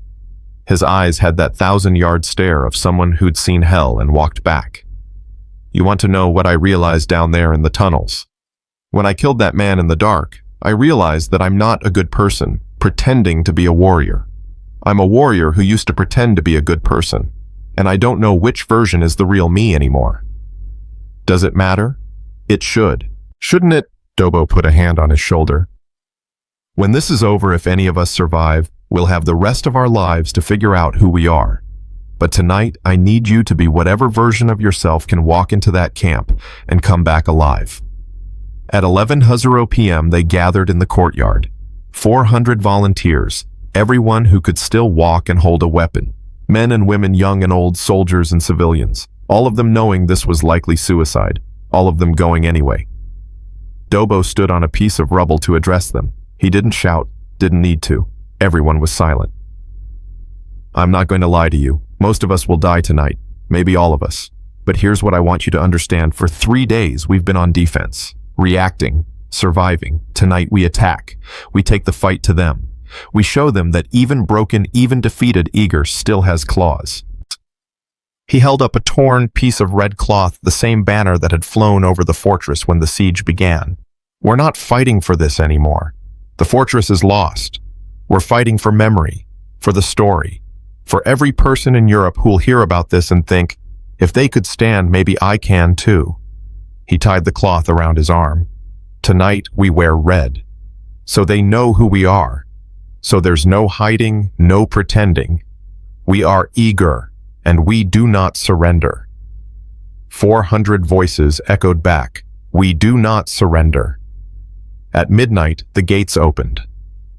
His eyes had that 1,000-yard stare of someone who'd seen hell and walked back. You want to know what I realized down there in the tunnels? When I killed that man in the dark, I realized that I'm not a good person, pretending to be a warrior. I'm a warrior who used to pretend to be a good person. And I don't know which version is the real me anymore. Does it matter? It should. Shouldn't it? Dobbo put a hand on his shoulder. When this is over, if any of us survive, we'll have the rest of our lives to figure out who we are. But tonight, I need you to be whatever version of yourself can walk into that camp and come back alive. At 11:00 p.m., they gathered in the courtyard. 400 volunteers, everyone who could still walk and hold a weapon. Men and women, young and old, soldiers and civilians, all of them knowing this was likely suicide, all of them going anyway. Dobó stood on a piece of rubble to address them. He didn't shout, didn't need to. Everyone was silent. I'm not going to lie to you. Most of us will die tonight, maybe all of us. But here's what I want you to understand. For 3 days, we've been on defense, reacting, surviving. Tonight, we attack. We take the fight to them. We show them that even broken, even defeated Eger still has claws. He held up a torn piece of red cloth, the same banner that had flown over the fortress when the siege began. We're not fighting for this anymore. The fortress is lost. We're fighting for memory, for the story, for every person in Europe who'll hear about this and think, if they could stand, maybe I can too. He tied the cloth around his arm. Tonight we wear red, so they know who we are. So there's no hiding, no pretending. We are Eger, and we do not surrender. 400 voices echoed back, we do not surrender. At midnight, the gates opened.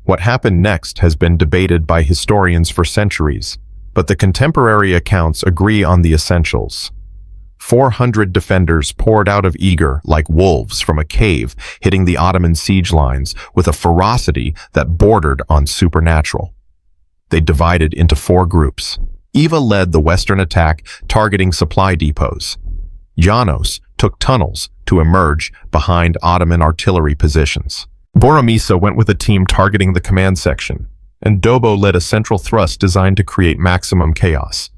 What happened next has been debated by historians for centuries, but the contemporary accounts agree on the essentials. 400 defenders poured out of Eger like wolves from a cave, hitting the Ottoman siege lines with a ferocity that bordered on supernatural. They divided into 4 groups. Eva led the western attack, targeting supply depots. János took tunnels to emerge behind Ottoman artillery positions. Boromisa went with a team targeting the command section, and Dobó led a central thrust designed to create maximum chaos.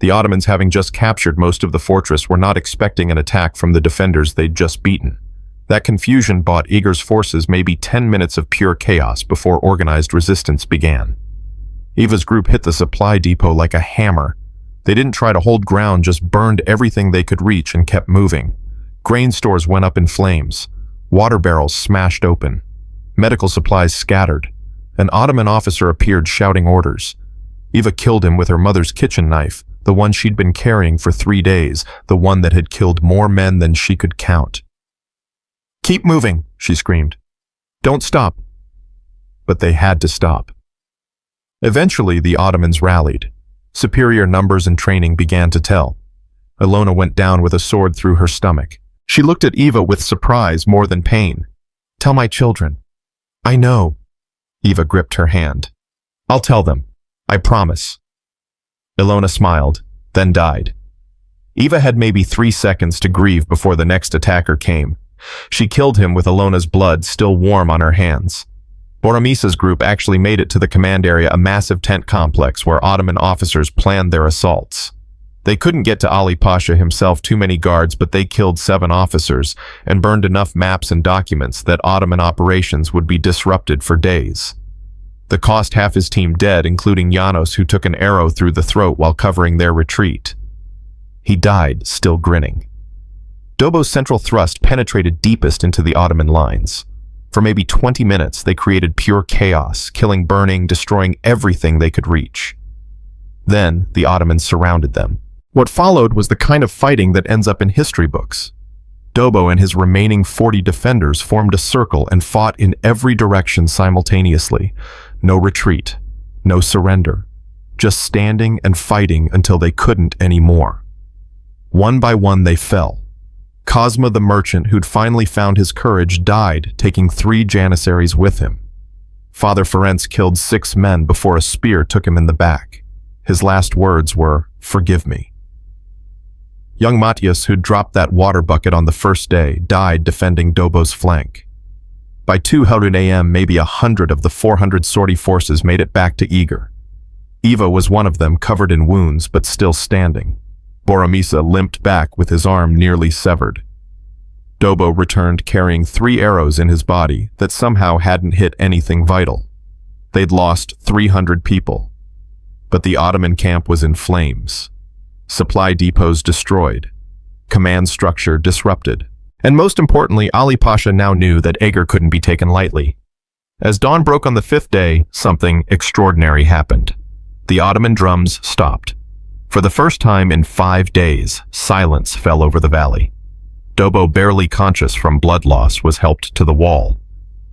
The Ottomans, having just captured most of the fortress, were not expecting an attack from the defenders they'd just beaten. That confusion bought Eger's forces maybe 10 minutes of pure chaos before organized resistance began. Eva's group hit the supply depot like a hammer. They didn't try to hold ground, just burned everything they could reach and kept moving. Grain stores went up in flames. Water barrels smashed open. Medical supplies scattered. An Ottoman officer appeared shouting orders. Eva killed him with her mother's kitchen knife, the one she'd been carrying for 3 days, the one that had killed more men than she could count. "Keep moving," she screamed. "Don't stop." But they had to stop. Eventually, the Ottomans rallied. Superior numbers and training began to tell. Ilona went down with a sword through her stomach. She looked at Eva with surprise more than pain. "Tell my children." "I know." Eva gripped her hand. "I'll tell them. I promise." Ilona smiled, then died. Eva had maybe 3 seconds to grieve before the next attacker came. She killed him with Ilona's blood still warm on her hands. Boromisa's group actually made it to the command area, a massive tent complex where Ottoman officers planned their assaults. They couldn't get to Ali Pasha himself, too many guards, but they killed 7 officers and burned enough maps and documents that Ottoman operations would be disrupted for days. The cost half his team dead, including János, who took an arrow through the throat while covering their retreat. He died, still grinning. Dobó's central thrust penetrated deepest into the Ottoman lines. For maybe 20 minutes, they created pure chaos, killing, burning, destroying everything they could reach. Then, the Ottomans surrounded them. What followed was the kind of fighting that ends up in history books. Dobó and his remaining 40 defenders formed a circle and fought in every direction simultaneously. No retreat, no surrender, just standing and fighting until they couldn't anymore. One by one they fell. Cosma the merchant, who'd finally found his courage, died, taking 3 janissaries with him. Father Ferenc killed 6 men before a spear took him in the back. His last words were, "Forgive me." Young Matthias, who'd dropped that water bucket on the first day, died defending Dobó's flank. By 2:00 a.m., maybe 100 of the 400 sortie forces made it back to Eger. Eva was one of them, covered in wounds, but still standing. Boromisa limped back with his arm nearly severed. Dobó returned carrying 3 arrows in his body that somehow hadn't hit anything vital. They'd lost 300 people. But the Ottoman camp was in flames. Supply depots destroyed. Command structure disrupted. And most importantly, Ali Pasha now knew that Eger couldn't be taken lightly. As dawn broke on the 5th day, something extraordinary happened. The Ottoman drums stopped. For the first time in 5 days, silence fell over the valley. Dobó, barely conscious from blood loss, was helped to the wall.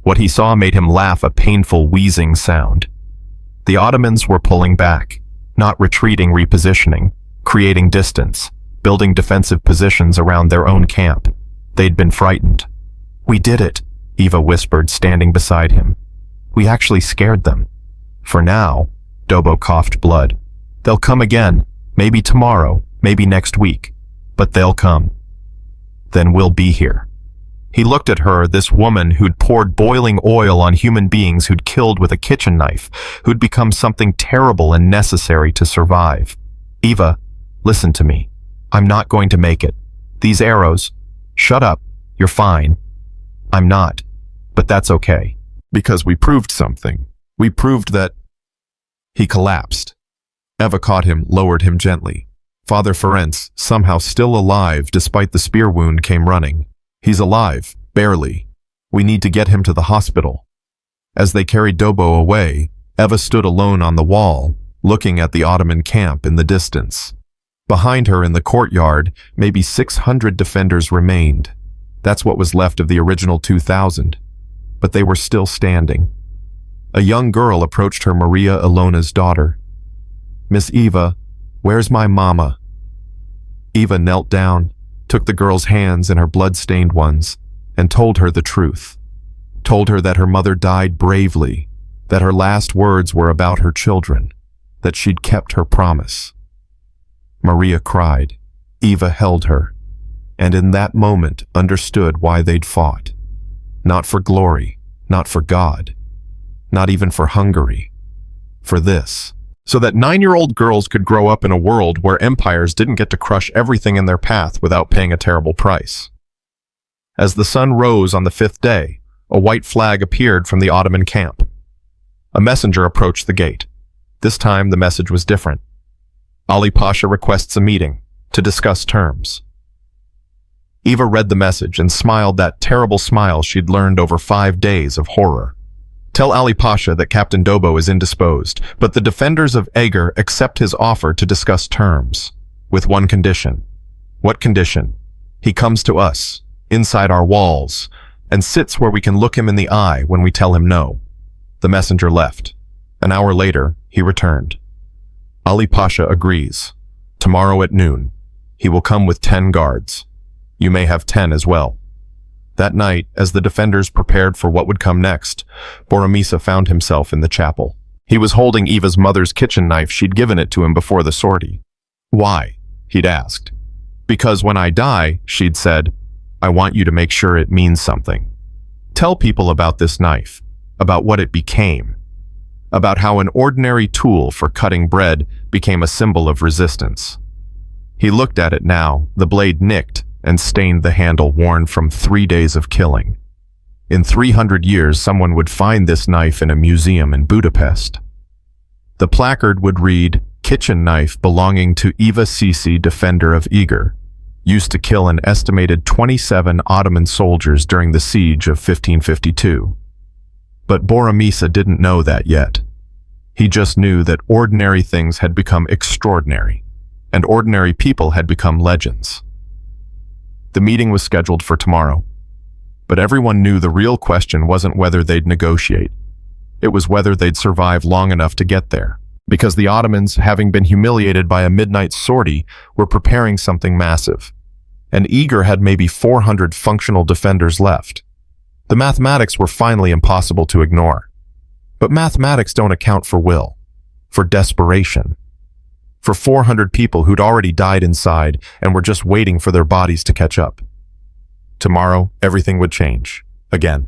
What he saw made him laugh, a painful wheezing sound. The Ottomans were pulling back, not retreating, repositioning, creating distance, building defensive positions around their own camp. They'd been frightened. "We did it," Eva whispered, standing beside him. "We actually scared them." "For now," Dobó coughed blood. "They'll come again, maybe tomorrow, maybe next week, but they'll come. Then we'll be here." He looked at her, this woman who'd poured boiling oil on human beings, who'd killed with a kitchen knife, who'd become something terrible and necessary to survive. "Eva, listen to me. I'm not going to make it. These arrows..." "Shut up. You're fine." "I'm not. But that's okay. Because we proved something. We proved that..." He collapsed. Eva caught him, lowered him gently. Father Ferenc, somehow still alive despite the spear wound, came running. "He's alive, barely. We need to get him to the hospital." As they carried Dobó away, Eva stood alone on the wall, looking at the Ottoman camp in the distance. Behind her in the courtyard, maybe 600 defenders remained. That's what was left of the original 2,000. But they were still standing. A young girl approached her, Maria Ilona's daughter. "Miss Eva, where's my mama?" Eva knelt down, took the girl's hands in her blood-stained ones, and told her the truth. Told her that her mother died bravely, that her last words were about her children, that she'd kept her promise. Maria cried. Eva held her, and in that moment understood why they'd fought. Not for glory, not for God, not even for Hungary. For this. So that 9-year-old girls could grow up in a world where empires didn't get to crush everything in their path without paying a terrible price. As the sun rose on the 5th day, a white flag appeared from the Ottoman camp. A messenger approached the gate. This time the message was different. Ali Pasha requests a meeting to discuss terms. Eva read the message and smiled that terrible smile she'd learned over 5 days of horror. "Tell Ali Pasha that Captain Dobó is indisposed, but the defenders of Eger accept his offer to discuss terms, with one condition." "What condition?" "He comes to us, inside our walls, and sits where we can look him in the eye when we tell him no." The messenger left. An hour later, he returned. "Ali Pasha agrees. Tomorrow at noon. He will come with 10 guards. You may have 10 as well." That night, as the defenders prepared for what would come next, Boromisa found himself in the chapel. He was holding Eva's mother's kitchen knife. She'd given it to him before the sortie. "Why?" he'd asked. "Because when I die," she'd said, "I want you to make sure it means something. Tell people about this knife, about what it became, about how an ordinary tool for cutting bread became a symbol of resistance." He looked at it now, the blade nicked and stained the handle, worn from 3 days of killing. In 300 years, someone would find this knife in a museum in Budapest. The placard would read, "Kitchen knife belonging to Eva Cece, defender of Eger. Used to kill an estimated 27 Ottoman soldiers during the siege of 1552. But Boromisa didn't know that yet. He just knew that ordinary things had become extraordinary, and ordinary people had become legends. The meeting was scheduled for tomorrow, but everyone knew the real question wasn't whether they'd negotiate. It was whether they'd survive long enough to get there, because the Ottomans, having been humiliated by a midnight sortie, were preparing something massive, and Eger had maybe 400 functional defenders left. The mathematics were finally impossible to ignore. But mathematics don't account for will, for desperation, for 400 people who'd already died inside and were just waiting for their bodies to catch up. Tomorrow, everything would change, again.